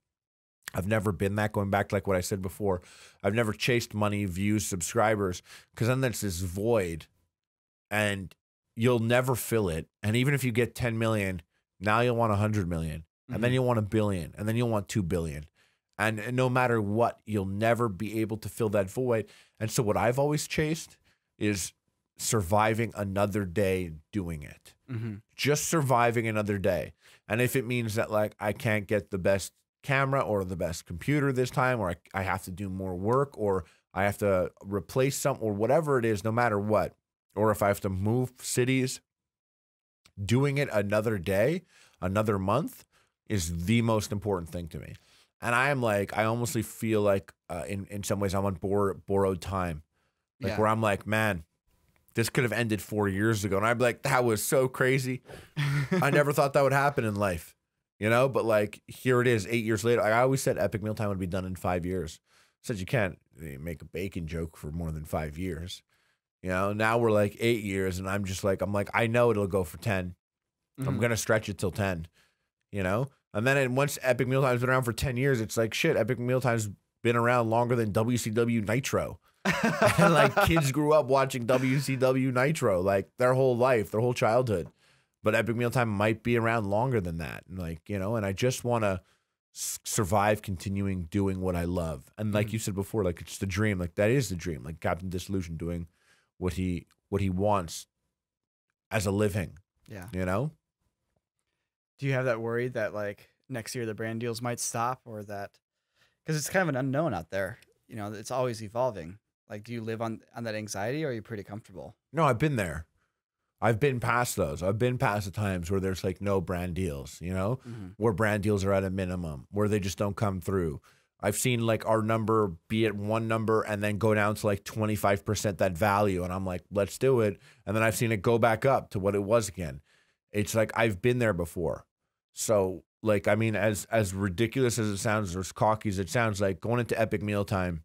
I've never been that. Going back to like what I said before, I've never chased money, views, subscribers, because then there's this void, and you'll never fill it. And even if you get 10 million, now you'll want 100 million, and then you'll want 1 billion, and then you'll want 2 billion. And no matter what, you'll never be able to fill that void. And so what I've always chased is surviving another day doing it. Just surviving another day. And if it means that like I can't get the best camera or the best computer this time, or I have to do more work, or I have to replace some, or whatever it is, no matter what, or if I have to move cities, doing it another day, another month is the most important thing to me. And I am like, I almost feel like in some ways I'm on borrowed time. Like where I'm like, man, this could have ended 4 years ago. And I'd be like, that was so crazy. I never thought that would happen in life, you know? But like, here it is 8 years later. I always said Epic Mealtime would be done in 5 years. I said you can't make a bacon joke for more than 5 years. You know, now we're like 8 years, and I'm like, I know it'll go for 10. I'm going to stretch it till 10, you know? And then once Epic Mealtime's been around for 10 years, it's like, shit, Epic Mealtime's been around longer than WCW Nitro. And like kids grew up watching WCW Nitro, like their whole life, their whole childhood. But Epic Mealtime might be around longer than that. And like, you know, and I just want to survive continuing doing what I love. And like you said before, like it's the dream. Like that is the dream. Like Captain Disillusion doing what he wants as a living. Yeah. You know? Do you have that worry that like next year the brand deals might stop, or that, because it's kind of an unknown out there, you know, it's always evolving. Like, do you live on that anxiety, or are you pretty comfortable? No, I've been there. I've been past those. I've been past the times where there's like no brand deals, you know, where brand deals are at a minimum, where they just don't come through. I've seen like our number be at one number and then go down to like 25% that value. And I'm like, let's do it. And then I've seen it go back up to what it was again. It's like, I've been there before. So like, I mean, as ridiculous as it sounds, or as cocky as it sounds, like going into Epic Mealtime,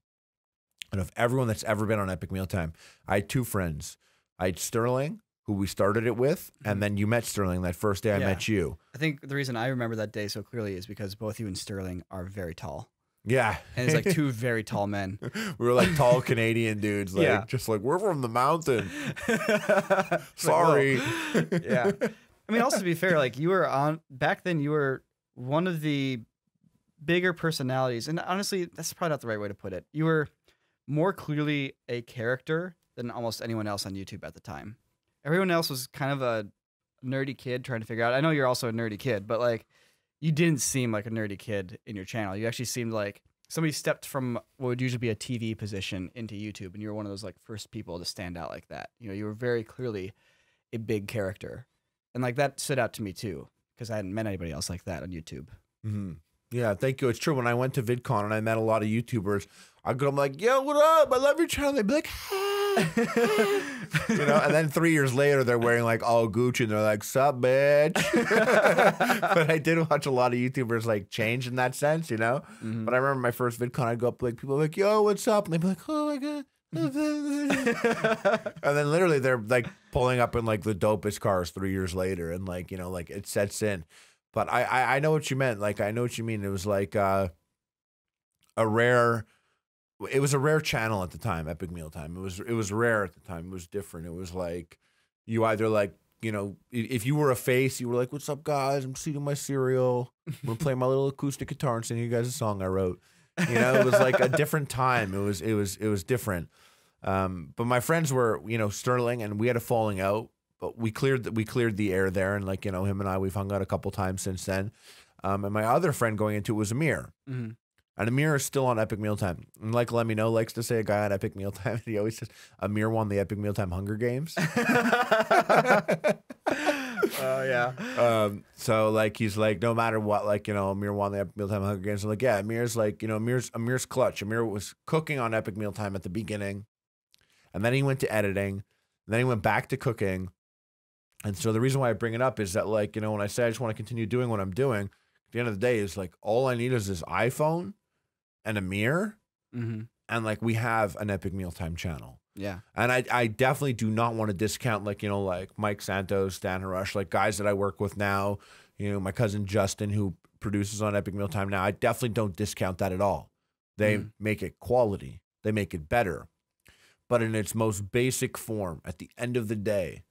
and of everyone that's ever been on Epic Mealtime, I had two friends. I had Sterling, who we started it with, and then you met Sterling that first day I met you. I think the reason I remember that day so clearly is because both you and Sterling are very tall. Yeah. And it's like two very tall men. We were like tall Canadian dudes, like just like, we're from the mountain. Sorry. Like, yeah. I mean, also to be fair, like you were back then you were one of the bigger personalities. And honestly, that's probably not the right way to put it. You were more clearly a character than almost anyone else on YouTube at the time. Everyone else was kind of a nerdy kid trying to figure out. I know you're also a nerdy kid, but like you didn't seem like a nerdy kid in your channel. You actually seemed like somebody stepped from what would usually be a TV position into YouTube, and you were one of those like first people to stand out like that. You know, you were very clearly a big character, and like that stood out to me too, because I hadn't met anybody else like that on YouTube. Yeah, thank you. It's true. When I went to VidCon and I met a lot of YouTubers, I'm like, yo, what up? I love your channel. They'd be like, you know, and then 3 years later, they're wearing like all Gucci and they're like, sup, bitch. But I did watch a lot of YouTubers like change in that sense, you know? But I remember my first VidCon, I'd go up like, people were like, yo, what's up? And they'd be like, oh my God. And then literally they're like pulling up in like the dopest cars 3 years later. And like, you know, like it sets in. But I know what you meant. Like, I know what you mean. It was like it was a rare channel at the time, Epic Mealtime. It was rare at the time. It was different. It was like, you either like, you know, if you were a face, you were like, what's up, guys? I'm eating my cereal. I'm going to play my little acoustic guitar and sing you guys a song I wrote. You know, it was like a different time. It was different. But my friends were, you know, Sterling, and we had a falling out. But we cleared the air there, and like, you know, him and I, we've hung out a couple times since then. And my other friend going into it was Amir. And Amir is still on Epic Mealtime. And like Let Me Know likes to say, a guy on Epic Mealtime, he always says, Amir won the Epic Mealtime Hunger Games. Oh, yeah. So like, he's like, no matter what, like, you know, Amir won the Epic Mealtime Hunger Games. I'm like, yeah, Amir's like, you know, Amir's clutch. Amir was cooking on Epic Mealtime at the beginning. And then he went to editing. And then he went back to cooking. And so the reason why I bring it up is that, like, you know, when I say I just want to continue doing what I'm doing, at the end of the day is like, all I need is this iPhone and a mirror. And like, we have an Epic Mealtime channel. Yeah. And I definitely do not want to discount, like, you know, like Mike Santos, Dan Harush, like guys that I work with now, you know, my cousin Justin, who produces on Epic Mealtime now. I definitely don't discount that at all. They make it quality. They make it better. But in its most basic form, at the end of the day,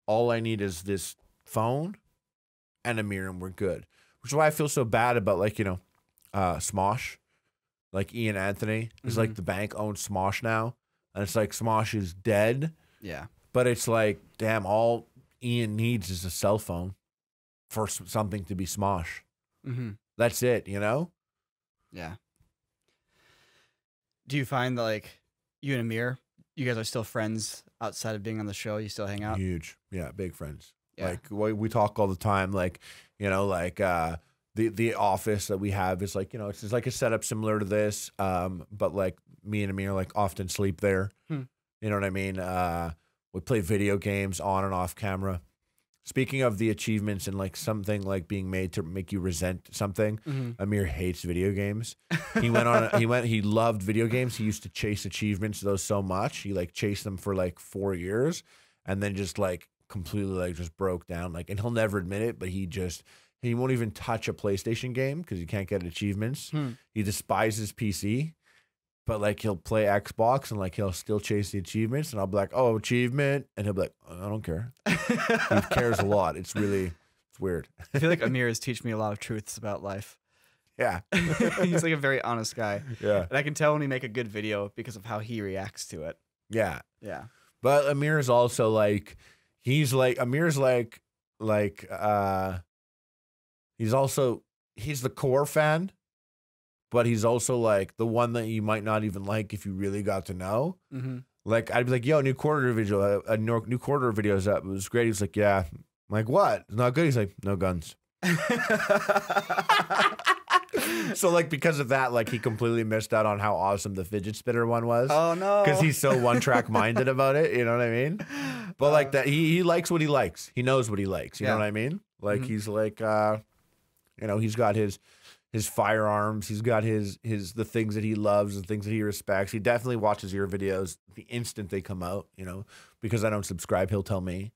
all I need is this phone and a mirror and we're good. Which is why I feel so bad about, like, you know, Smosh. Like Ian Anthony is like the bank owns Smosh now. And it's like Smosh is dead. Yeah. But it's like, damn, all Ian needs is a cell phone for something to be Smosh. That's it, you know? Yeah. Do you find that, like, you and Amir, you guys are still friends outside of being on the show? You still hang out? Huge. Yeah, big friends. Yeah. Like, we talk all the time. Like, you know, like, the office that we have is like, you know, it's like a setup similar to this. But like me and Amir like often sleep there. You know what I mean? We play video games on and off camera. Speaking of the achievements and like something like being made to make you resent something, Amir hates video games. He loved video games. He used to chase achievements, those so much. He like chased them for like 4 years and then just like completely like just broke down. Like, and he'll never admit it, but he won't even touch a PlayStation game because he can't get achievements. He despises PC, but like he'll play Xbox and like he'll still chase the achievements. And I'll be like, oh, achievement. And he'll be like, I don't care. He cares a lot. It's weird. I feel like Amir has taught me a lot of truths about life. Yeah. He's like a very honest guy. Yeah. And I can tell when we make a good video because of how he reacts to it. Yeah. Yeah. But Amir is also like, he's the core fan, but he's also like the one that you might not even like if you really got to know. Like, I'd be like, yo, new quarter video is up. It was great. He's like, yeah. I'm like, what? It's not good. He's like, no guns. So like, because of that, like he completely missed out on how awesome the fidget spinner one was. Oh no. Because he's so one track minded about it. You know what I mean? But like that, he likes what he likes. He knows what he likes. You know what I mean? Like he's like, you know, he's got his firearms. He's got the things that he loves, the things that he respects. He definitely watches your videos the instant they come out, you know, because I don't subscribe. He'll tell me,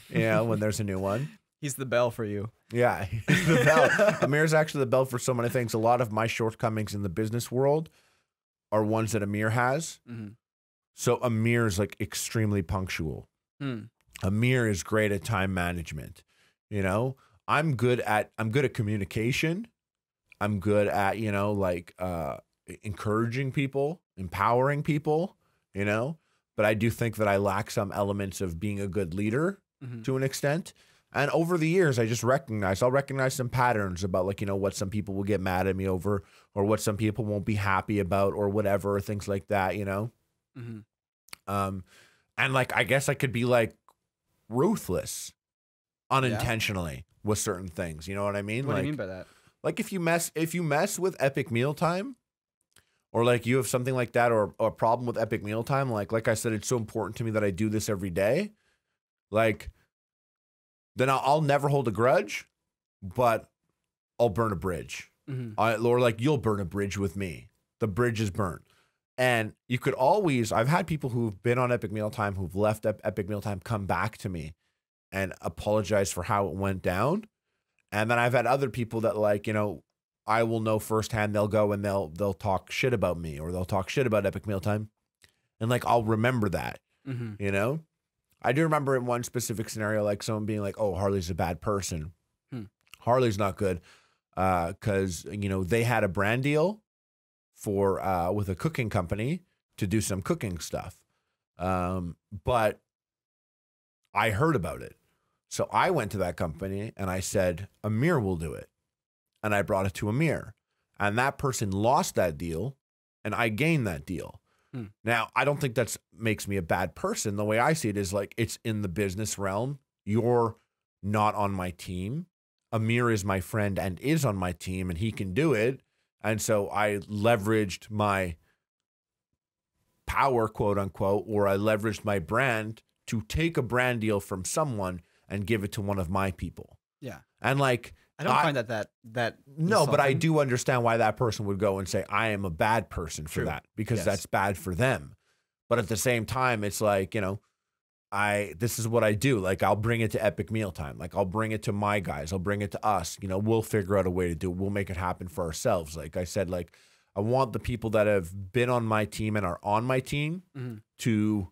you know, when there's a new one. He's the bell for you. Yeah, he's the bell. Amir's actually the bell for so many things. A lot of my shortcomings in the business world are ones that Amir has. So Amir's like extremely punctual. Amir is great at time management. You know, I'm good at communication. I'm good at, you know, like encouraging people, empowering people, you know, but I do think that I lack some elements of being a good leader to an extent. And over the years, I'll recognize some patterns about, like, you know, what some people will get mad at me over or what some people won't be happy about or whatever, things like that, you know? And like, I guess I could be like ruthless unintentionally with certain things. You know what I mean? What like, do you mean by that? Like if you mess with Epic Mealtime, or like you have something like that, or a problem with Epic Mealtime, like I said, it's so important to me that I do this every day. Like, then I'll never hold a grudge, but I'll burn a bridge. Or like you'll burn a bridge with me. The bridge is burnt. And you could always, I've had people who've been on Epic Mealtime, who've left Epic Mealtime, come back to me and apologize for how it went down. And then I've had other people that, like, you know, I will know firsthand, they'll go and they'll talk shit about me, or they'll talk shit about Epic Mealtime. And like, I'll remember that, you know? I do remember in one specific scenario, like someone being like, oh, Harley's a bad person. Harley's not good. Cause you know, they had a brand deal for, with a cooking company to do some cooking stuff. But I heard about it. So I went to that company and I said, Amir will do it. And I brought it to Amir. And that person lost that deal and I gained that deal. Now, I don't think that makes me a bad person. The way I see it is like, it's in the business realm. You're not on my team. Amir is my friend and is on my team and he can do it. And so I leveraged my power, quote unquote, or I leveraged my brand to take a brand deal from someone and give it to one of my people. Yeah. And like, I don't find that no, but I do understand why that person would go and say, I am a bad person for that, because that's bad for them. But at the same time, it's like, this is what I do. Like, I'll bring it to Epic Mealtime. Like, I'll bring it to my guys. I'll bring it to us. We'll figure out a way to do it. We'll make it happen for ourselves. Like I said, like, I want the people that have been on my team and are on my team to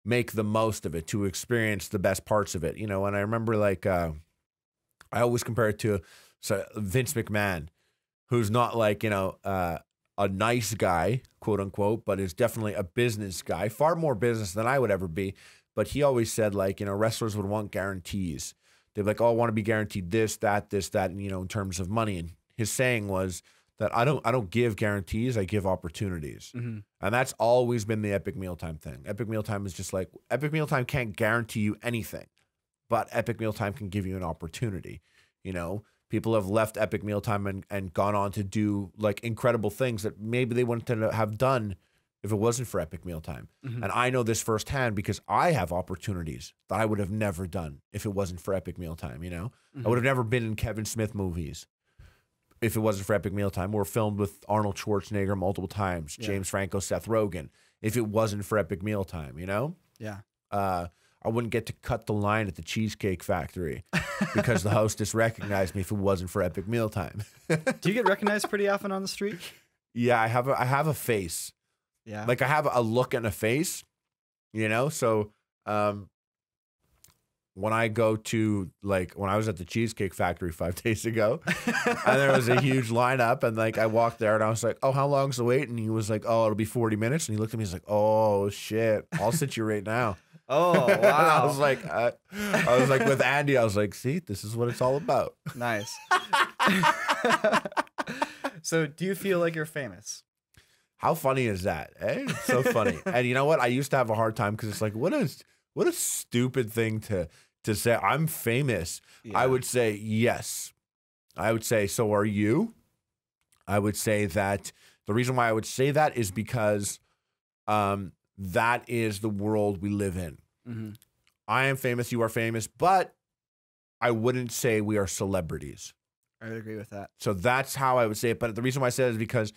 make the most of it, to experience the best parts of it. And I remember, like, I always compare it to Vince McMahon, who's not like, a nice guy, quote unquote, but is definitely a business guy, far more business than I would ever be. But he always said, like, wrestlers would want guarantees. They'd be like, oh, I want to be guaranteed this, that, and, in terms of money. And his saying was that I don't give guarantees, I give opportunities. And that's always been the Epic Mealtime thing. Epic Mealtime is just like, Epic Mealtime can't guarantee you anything, but Epic Mealtime can give you an opportunity. People have left Epic Mealtime and gone on to do like incredible things that maybe they wouldn't have done if it wasn't for Epic Mealtime. And I know this firsthand because I have opportunities that I would have never done if it wasn't for Epic Mealtime. I would have never been in Kevin Smith movies if it wasn't for Epic Mealtime. We're filmed with Arnold Schwarzenegger multiple times, James Franco, Seth Rogen, if it wasn't for Epic Mealtime, Yeah. I wouldn't get to cut the line at the Cheesecake Factory because the hostess recognized me if it wasn't for Epic Mealtime. Do you get recognized pretty often on the street? Yeah, I have a face. Yeah. Like I have a look and a face, So when I go to, like, when I was at the Cheesecake Factory 5 days ago and there was a huge lineup and like I walked there and I was like, oh, how long's the wait? And he was like, oh, it'll be 40 minutes. And he looked at me, he's like, oh shit, I'll sit you right now. Oh, wow. I was like with Andy, I was like, see, this is what it's all about. Nice. So do you feel like you're famous? How funny is that? Eh? It's so funny. And you know what? I used to have a hard time because it's like, what a stupid thing to say. I'm famous. Yeah. I would say, yes. I would say, so are you? I would say that the reason why I would say that is because that is the world we live in. I am famous, you are famous, but I wouldn't say we are celebrities. I would agree with that. So that's how I would say it. But the reason why I say it is because,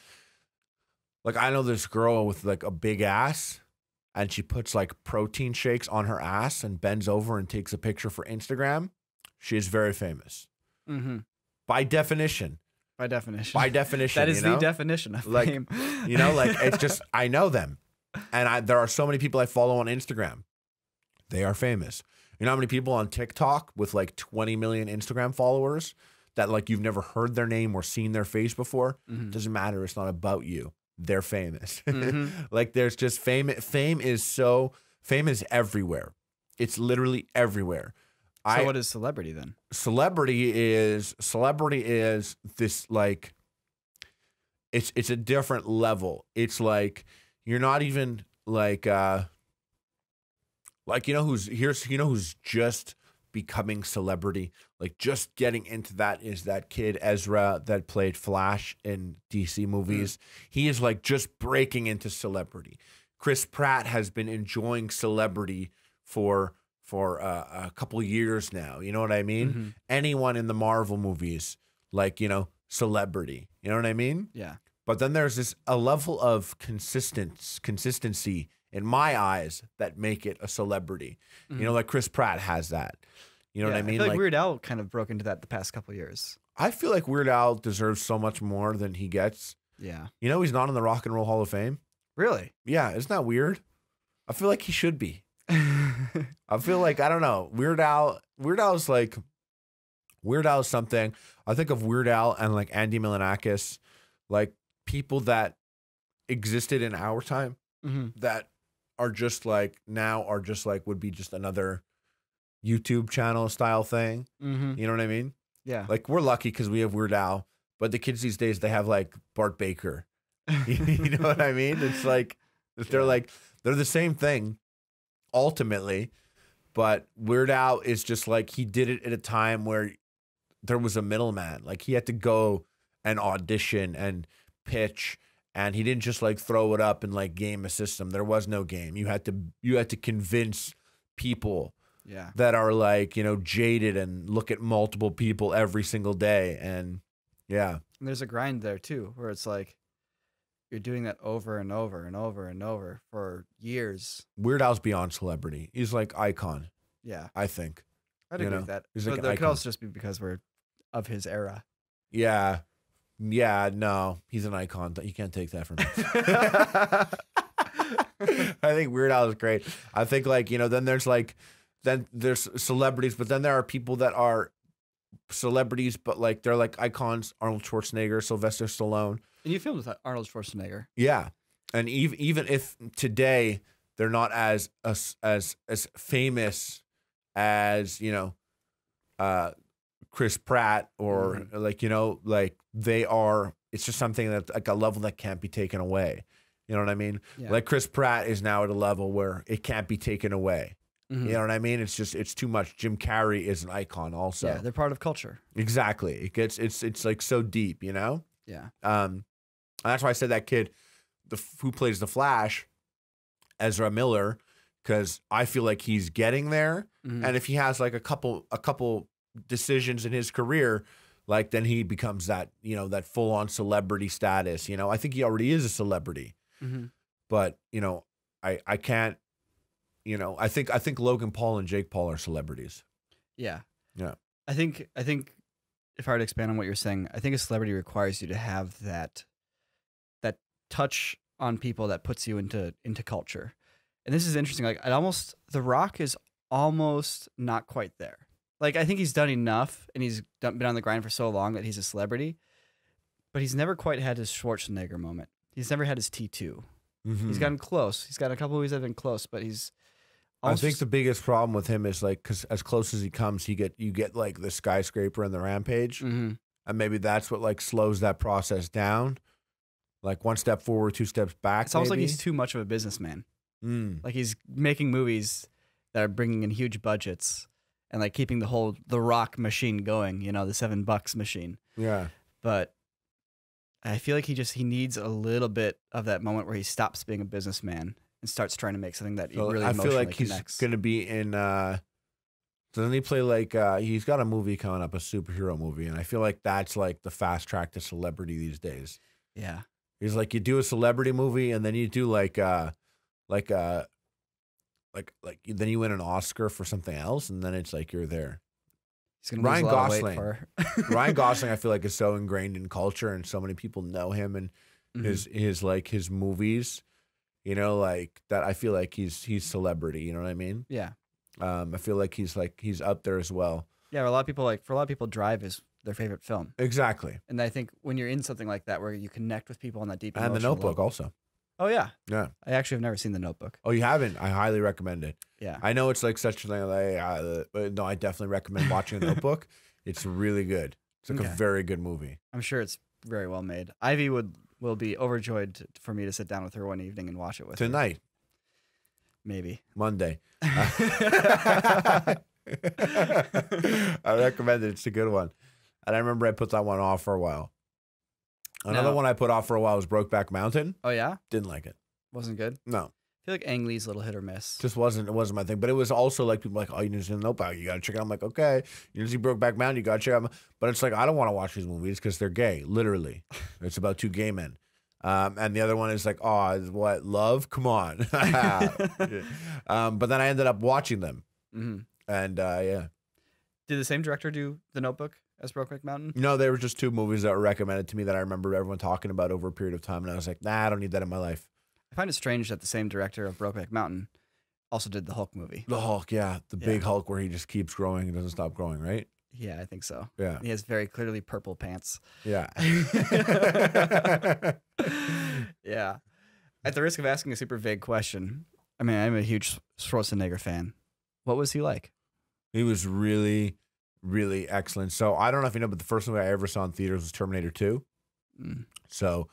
like, I know this girl with like a big ass and she puts like protein shakes on her ass and bends over and takes a picture for Instagram. She is very famous. By definition. By definition. By definition. That is the definition of fame. Like, it's just, I know them. And there are so many people I follow on Instagram. They are famous. You know how many people on TikTok with like 20 million Instagram followers that like you've never heard their name or seen their face before? Doesn't matter. It's not about you. They're famous. Like there's just fame. Fame is everywhere. It's literally everywhere. So what is celebrity then? Celebrity is this like, it's a different level. It's like, you're not even like who's just becoming celebrity, like just getting into that is that kid Ezra that played Flash in DC movies. He is like just breaking into celebrity. Chris Pratt has been enjoying celebrity for a couple years now. You know what I mean? Anyone in the Marvel movies, like, celebrity. You know what I mean? Yeah. But then there's a level of consistency in my eyes that make it a celebrity. Like Chris Pratt has that. You know what I mean? I feel like Weird Al kind of broke into that the past couple of years. I feel like Weird Al deserves so much more than he gets. Yeah. He's not in the Rock and Roll Hall of Fame. Really? Yeah. Isn't that weird? I feel like he should be. I feel like, I don't know. Weird Al is something. I think of Weird Al and like Andy Milonakis, like people that existed in our time that are just like would be just another YouTube channel style thing. You know what I mean? Yeah. Like we're lucky because we have Weird Al, but the kids these days, they have like Bart Baker. You know what I mean? It's like, they're the same thing ultimately, but Weird Al is just like, he did it at a time where there was a middleman. Like he had to go and audition and pitch, and he didn't just like throw it up and like game a system. There was no game. You had to convince people that are like, jaded and look at multiple people every single day. And yeah. And there's a grind there too, where it's like, you're doing that over and over and over and over for years. Weird Al's beyond celebrity. He's like icon, Yeah, I think. I'd You agree know, with that. he's But like an that could icon. also just be because we're of his era. Yeah. Yeah, no. He's an icon. You can't take that from me. I think Weird Al is great. I think like, you know, then there's celebrities, but then there are people that are celebrities, but like they're like icons. Arnold Schwarzenegger, Sylvester Stallone. And you filmed with Arnold Schwarzenegger. Yeah. And even if today they're not as famous as, you know, Chris Pratt or like, you know, like they are, it's just something that like a level that can't be taken away. You know what I mean? Yeah. Like Chris Pratt is now at a level where it can't be taken away. You know what I mean? It's just, it's too much. Jim Carrey is an icon also. Yeah, they're part of culture. Exactly. It's like so deep, you know? Yeah. And that's why I said that kid, who plays the Flash, Ezra Miller, because I feel like he's getting there. And if he has like a couple decisions in his career, like then he becomes that, you know, that full on celebrity status. You know, I think he already is a celebrity, but you know, I can't. You know, I think Logan Paul and Jake Paul are celebrities. Yeah. Yeah. I think if I were to expand on what you're saying, I think a celebrity requires you to have that touch on people that puts you into culture. And this is interesting. Like The Rock is almost not quite there. Like I think he's done enough and he's been on the grind for so long that he's a celebrity, but he's never quite had his Schwarzenegger moment. He's never had his T2. He's gotten close. He's got a couple movies that have been close, but he's I think the biggest problem with him is like, because as close as he comes, you get like the skyscraper and the rampage, and maybe that's what like slows that process down. Like one step forward, two steps back. It's almost like he's too much of a businessman. Like he's making movies that are bringing in huge budgets and like keeping the Rock machine going. You know, the $7 machine. Yeah, but I feel like he needs a little bit of that moment where he stops being a businessman and starts trying to make something that really I feel like connects. He's going to be in. Doesn't he play like? He's got a movie coming up, a superhero movie, and I feel like that's like the fast track to celebrity these days. Yeah, he's like you do a celebrity movie, and then you do then you win an Oscar for something else, and then it's like you're there. He's gonna lose a lot of weight for Ryan Gosling, I feel like is so ingrained in culture, and so many people know him and his movies. You know, like that. I feel like he's celebrity. You know what I mean? Yeah. I feel like he's up there as well. Yeah, for a lot of people, Drive is their favorite film. Exactly. And I think when you're in something like that where you connect with people on that deep and The Notebook level. also. Oh yeah. Yeah. I actually have never seen The Notebook. Oh, you haven't? I highly recommend it. Yeah. I know it's like such a thing, but no, I definitely recommend watching The Notebook. It's really good. It's like a very good movie. I'm sure it's very well made. Ivy will be overjoyed for me to sit down with her one evening and watch it with her. Tonight. Maybe. Monday. I recommend it. It's a good one. And I remember I put that one off for a while. Another one I put off for a while was Brokeback Mountain. Oh, yeah? Didn't like it. Wasn't good? No. I feel like Ang Lee's a little hit or miss. It wasn't my thing. But it was also like people like, oh, you need to see The Notebook. You got to check it out. I'm like, okay. You need to see Brokeback Mountain. You got to check it out. But it's like, I don't want to watch these movies because they're gay. Literally. It's about two gay men. And the other one is like, oh, what, love? Come on. But then I ended up watching them. And yeah. Did the same director do The Notebook as Brokeback Mountain? No, they were just two movies that were recommended to me that I remember everyone talking about over a period of time. And I was like, nah, I don't need that in my life. I find it strange that the same director of Brokeback Mountain also did the Hulk movie. The Hulk, yeah. The big Hulk where he just keeps growing and doesn't stop growing, right? Yeah, I think so. Yeah. He has very clearly purple pants. Yeah. Yeah. At the risk of asking a super vague question, I mean, I'm a huge Schwarzenegger fan. What was he like? He was really, really excellent. So I don't know if you know, but the first movie I ever saw in theaters was Terminator 2. So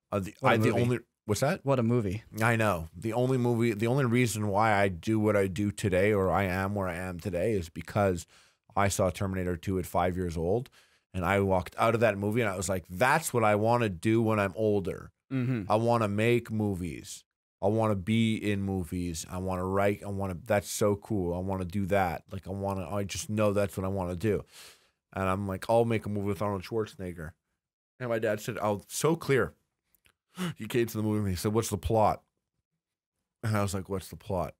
what's that? What a movie. I know. The only reason why I do what I do today, or I am where I am today, is because I saw Terminator 2 at 5 years old, and I walked out of that movie and I was like, that's what I want to do when I'm older. I want to make movies. I want to be in movies. I want to write. That's so cool. I want to do that. Like I just know that's what I want to do. And I'm like, I'll make a movie with Arnold Schwarzenegger. And my dad said, oh, so clear. he came to the movie and he said, "What's the plot?" And I was like, "What's the plot?"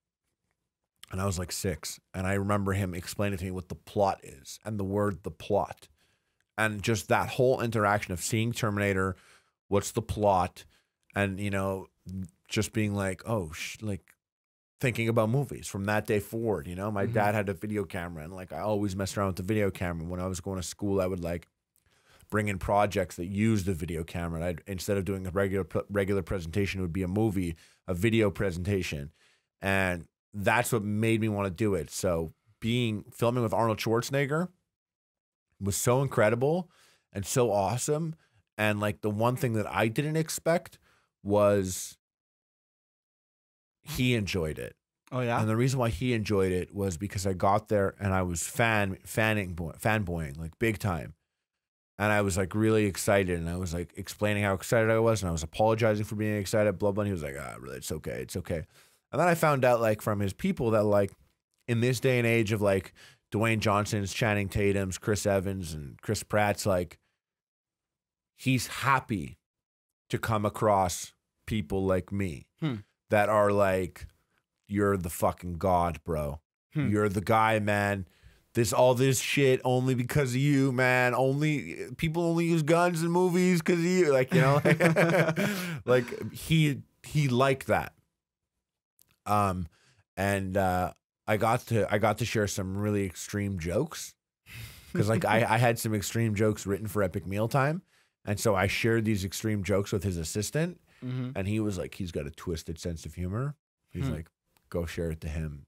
And I was like 6. And I remember him explaining to me what the plot is and the word "the plot." And just that whole interaction of seeing Terminator, what's the plot? And, you know, just being like, oh, like thinking about movies from that day forward. You know, my dad had a video camera, and like I always messed around with the video camera. When I was going to school, I would like bring in projects that used the video camera. And instead of doing a regular presentation, it would be a movie, a video presentation. And that's what made me want to do it. So filming with Arnold Schwarzenegger was so incredible and so awesome. And like the one thing that I didn't expect was he enjoyed it. Oh yeah. And the reason why he enjoyed it was because I got there and I was fanboying like big time. And I was like really excited, and I was like explaining how excited I was, and I was apologizing for being excited, blah blah. And he was like, really, it's okay, it's okay. And then I found out like from his people that like in this day and age of like Dwayne Johnson's, Channing Tatum's, Chris Evans, and Chris Pratt's, like he's happy to come across people like me that are like, you're the fucking god, bro. You're the guy, man. All this shit only because of you, man. People only use guns in movies because of you. Like, you know, like he liked that. I got to share some really extreme jokes because like I had some extreme jokes written for Epic Mealtime, and so I shared these extreme jokes with his assistant, and he was like, he's got a twisted sense of humor. He's like, go share it to him.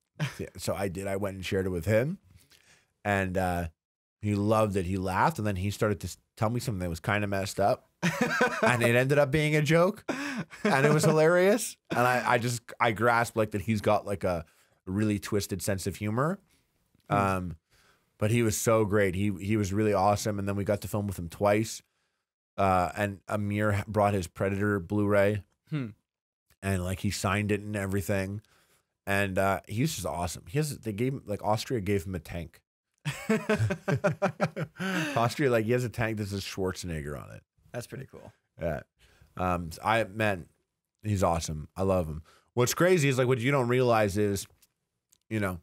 So I did. I went and shared it with him, and he loved it. He laughed, and then he started to tell me something that was kind of messed up, and it ended up being a joke, and it was hilarious. And I grasped like that he's got like a really twisted sense of humor. But he was so great. He was really awesome. And then we got to film with him twice. And Amir brought his Predator Blu-ray, and like he signed it and everything. And he's just awesome. Austria gave him a tank. Austria, like he has a tank that says Schwarzenegger on it. That's pretty cool. Yeah. He's awesome. I love him. What's crazy is like what you don't realize is, you know,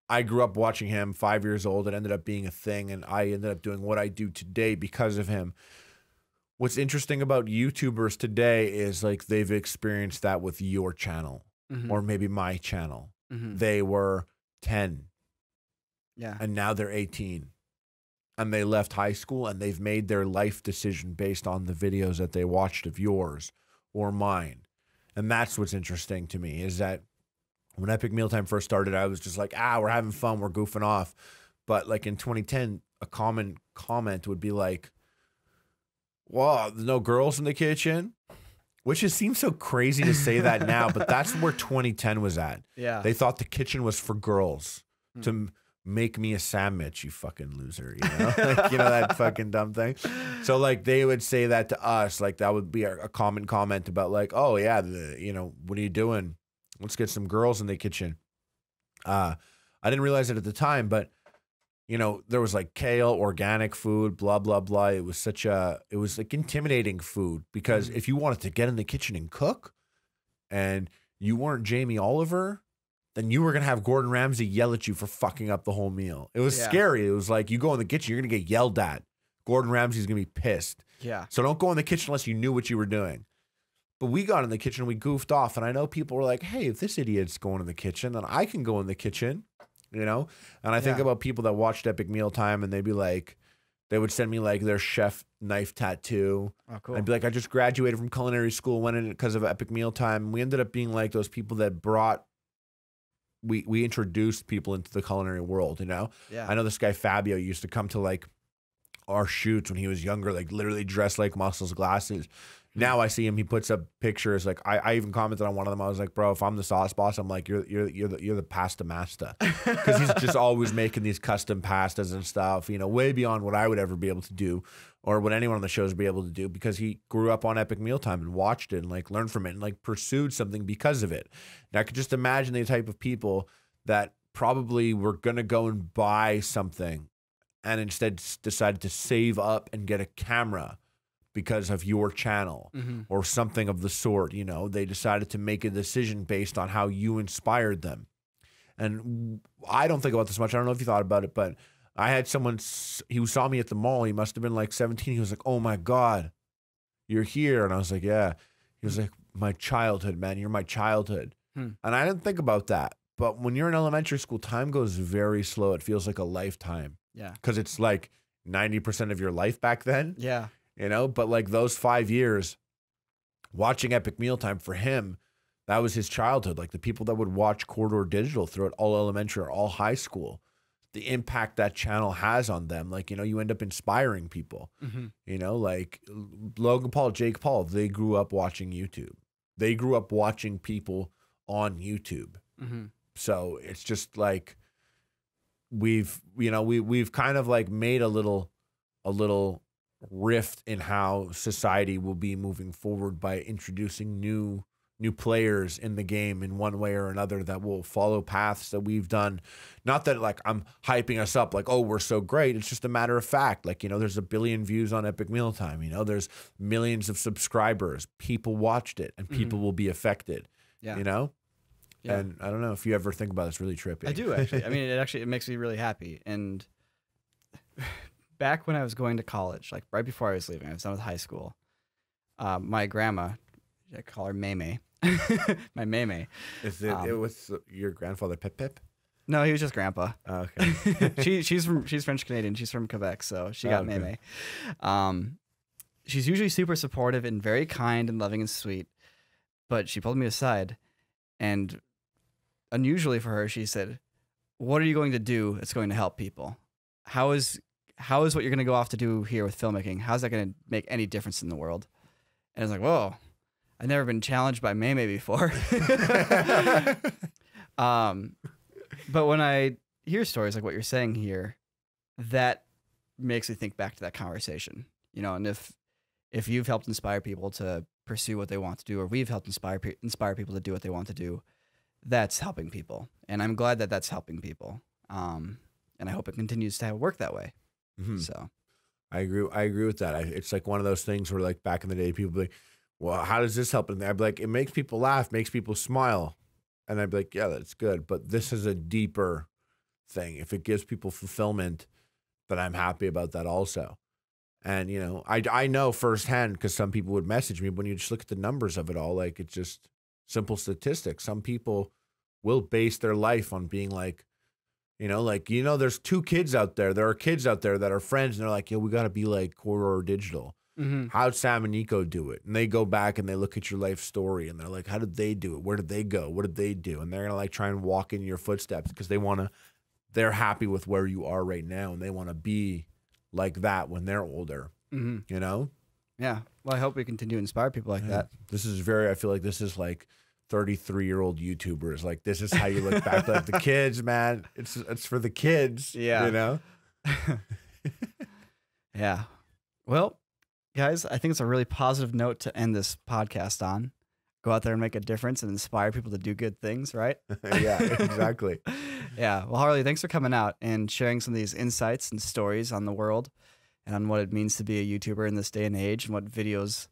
I grew up watching him 5 years old. It ended up being a thing, and I ended up doing what I do today because of him. What's interesting about YouTubers today is like they've experienced that with your channel or maybe my channel. They were 10. Yeah. And now they're 18. And they left high school and they've made their life decision based on the videos that they watched of yours or mine. And that's what's interesting to me is that when Epic Mealtime first started, I was just like, we're having fun, we're goofing off. But like in 2010, a common comment would be like, "Wow, there's no girls in the kitchen," which just seems so crazy to say that now, but that's where 2010 was at. Yeah. They thought the kitchen was for girls to make me a sandwich, you fucking loser, you know? Like, you know, that fucking dumb thing. So like they would say that to us, like that would be a common comment about like, "Oh yeah, you know, what are you doing? Let's get some girls in the kitchen." I didn't realize it at the time, but you know, there was like kale, organic food, blah, blah, blah. It was like intimidating food because if you wanted to get in the kitchen and cook and you weren't Jamie Oliver, then you were going to have Gordon Ramsay yell at you for fucking up the whole meal. It was scary. It was like, you go in the kitchen, you're going to get yelled at. Gordon Ramsay's going to be pissed. Yeah. So don't go in the kitchen unless you knew what you were doing. But we got in the kitchen, we goofed off. And I know people were like, hey, if this idiot's going in the kitchen, then I can go in the kitchen, you know? And I think about people that watched Epic Mealtime and they'd be like, they would send me like their chef knife tattoo. Oh, cool. I'd be like, I just graduated from culinary school, went in it because of Epic Mealtime. We ended up being like those people that we introduced people into the culinary world, you know? Yeah. I know this guy Fabio used to come to like our shoots when he was younger, like literally dressed like muscles, glasses. Now I see him, he puts up pictures. Like I even commented on one of them. I was like, bro, if I'm the sauce boss, I'm like, you're the pasta master. Because he's just always making these custom pastas and stuff, you know, way beyond what I would ever be able to do or what anyone on the shows would be able to do, because he grew up on Epic Mealtime and watched it and like learned from it and like pursued something because of it. And I could just imagine the type of people that probably were going to go and buy something and instead decided to save up and get a camera because of your channel or something of the sort. You know, they decided to make a decision based on how you inspired them. And I don't think about this much. I don't know if you thought about it, but I had someone, he saw me at the mall. He must have been like 17. He was like, "Oh my God, you're here." And I was like, "Yeah." He was like, "My childhood, man. You're my childhood." And I didn't think about that. But when you're in elementary school, time goes very slow. It feels like a lifetime. Yeah. Because it's like 90% of your life back then. Yeah. You know, but like those 5 years watching Epic Mealtime for him, that was his childhood. Like the people that would watch Corridor Digital throughout all elementary or all high school, the impact that channel has on them. Like, you know, you end up inspiring people, you know, like Logan Paul, Jake Paul, they grew up watching YouTube. They grew up watching people on YouTube. So it's just like, we've kind of like made a little rift in how society will be moving forward by introducing new players in the game in one way or another that will follow paths that we've done. Not that like I'm hyping us up like, oh, we're so great. It's just a matter of fact. Like, you know, there's 1 billion views on Epic Mealtime. You know, there's millions of subscribers. People watched it and people will be affected, you know? Yeah. And I don't know if you ever think about it, it's really trippy. I do, actually. I mean, it makes me really happy. And back when I was going to college, like right before I was leaving, I was done with high school. My grandma, I call her Maymay. My Maymay. Is it was your grandfather Pip Pip? No, he was just Grandpa. Oh, okay. she's French Canadian. She's from Quebec, so she got Maymay. She's usually super supportive and very kind and loving and sweet. But she pulled me aside, and unusually for her, she said, "What are you going to do that's going to help people? How is what you're going to go off to do here with filmmaking? How's that going to make any difference in the world?" And I was like, whoa, I've never been challenged by Maymay before. But when I hear stories like what you're saying here, that makes me think back to that conversation, you know, and if you've helped inspire people to pursue what they want to do, or we've helped inspire people to do what they want to do, that's helping people. And I'm glad that that's helping people. And I hope it continues to work that way. So I agree with that. It's like one of those things where like back in the day, people be like, "Well, how does this help?" And I'd be like, "It makes people laugh, makes people smile." And I'd be like, "Yeah, that's good. But this is a deeper thing. If it gives people fulfillment, then I'm happy about that also." And, you know, I know firsthand, because some people would message me, when you just look at the numbers of it all, like it's just simple statistics. Some people will base their life on being like, you know, there's 2 kids out there. There are kids out there that are friends, and they're like, "Yeah, we got to be like Corridor Digital." How'd Sam and Nico do it? And they go back and they look at your life story, and they're like, "How did they do it? Where did they go? What did they do?" And they're gonna like try and walk in your footsteps because they're happy with where you are right now, and they want to be like that when they're older. You know? Yeah. Well, I hope we continue to inspire people like that. I feel like this is like 33-year-old YouTubers. Like, this is how you look back. Like the kids, man. It's for the kids. Yeah. You know? Yeah. Well, guys, I think it's a really positive note to end this podcast on. Go out there and make a difference and inspire people to do good things, right? Yeah, exactly. Yeah. Well, Harley, thanks for coming out and sharing some of these insights and stories on the world and on what it means to be a YouTuber in this day and age and what videos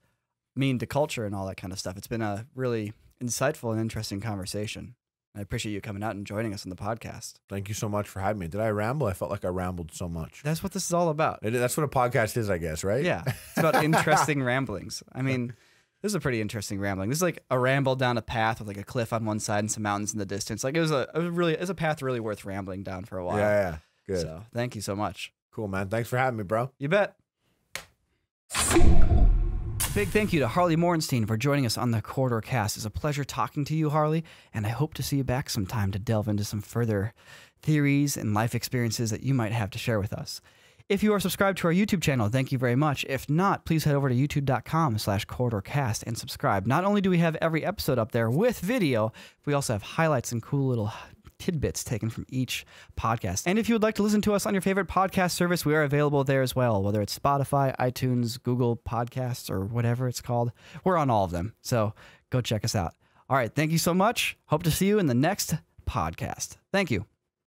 mean to culture and all that kind of stuff. It's been a really insightful and interesting conversation. I appreciate you coming out and joining us on the podcast. Thank you so much for having me. Did I ramble? I felt like I rambled so much. That's what this is all about. That's what a podcast is, I guess, right? Yeah. It's about interesting ramblings. I mean, this is a pretty interesting rambling. This is like a ramble down a path with like a cliff on one side and some mountains in the distance. Like it was a path really worth rambling down for a while. Yeah. Good. So thank you so much. Cool, man. Thanks for having me, bro. You bet. Big thank you to Harley Morenstein for joining us on the Corridor Cast. It's a pleasure talking to you, Harley, and I hope to see you back sometime to delve into some further theories and life experiences that you might have to share with us. If you are subscribed to our YouTube channel, thank you very much. If not, please head over to youtube.com/CorridorCast and subscribe. Not only do we have every episode up there with video, we also have highlights and cool little tidbits taken from each podcast. And if you would like to listen to us on your favorite podcast service, we are available there as well, whether it's Spotify, iTunes, Google Podcasts, or whatever it's called. We're on all of them, so go check us out. All right, thank you so much. Hope to see you in the next podcast. Thank you.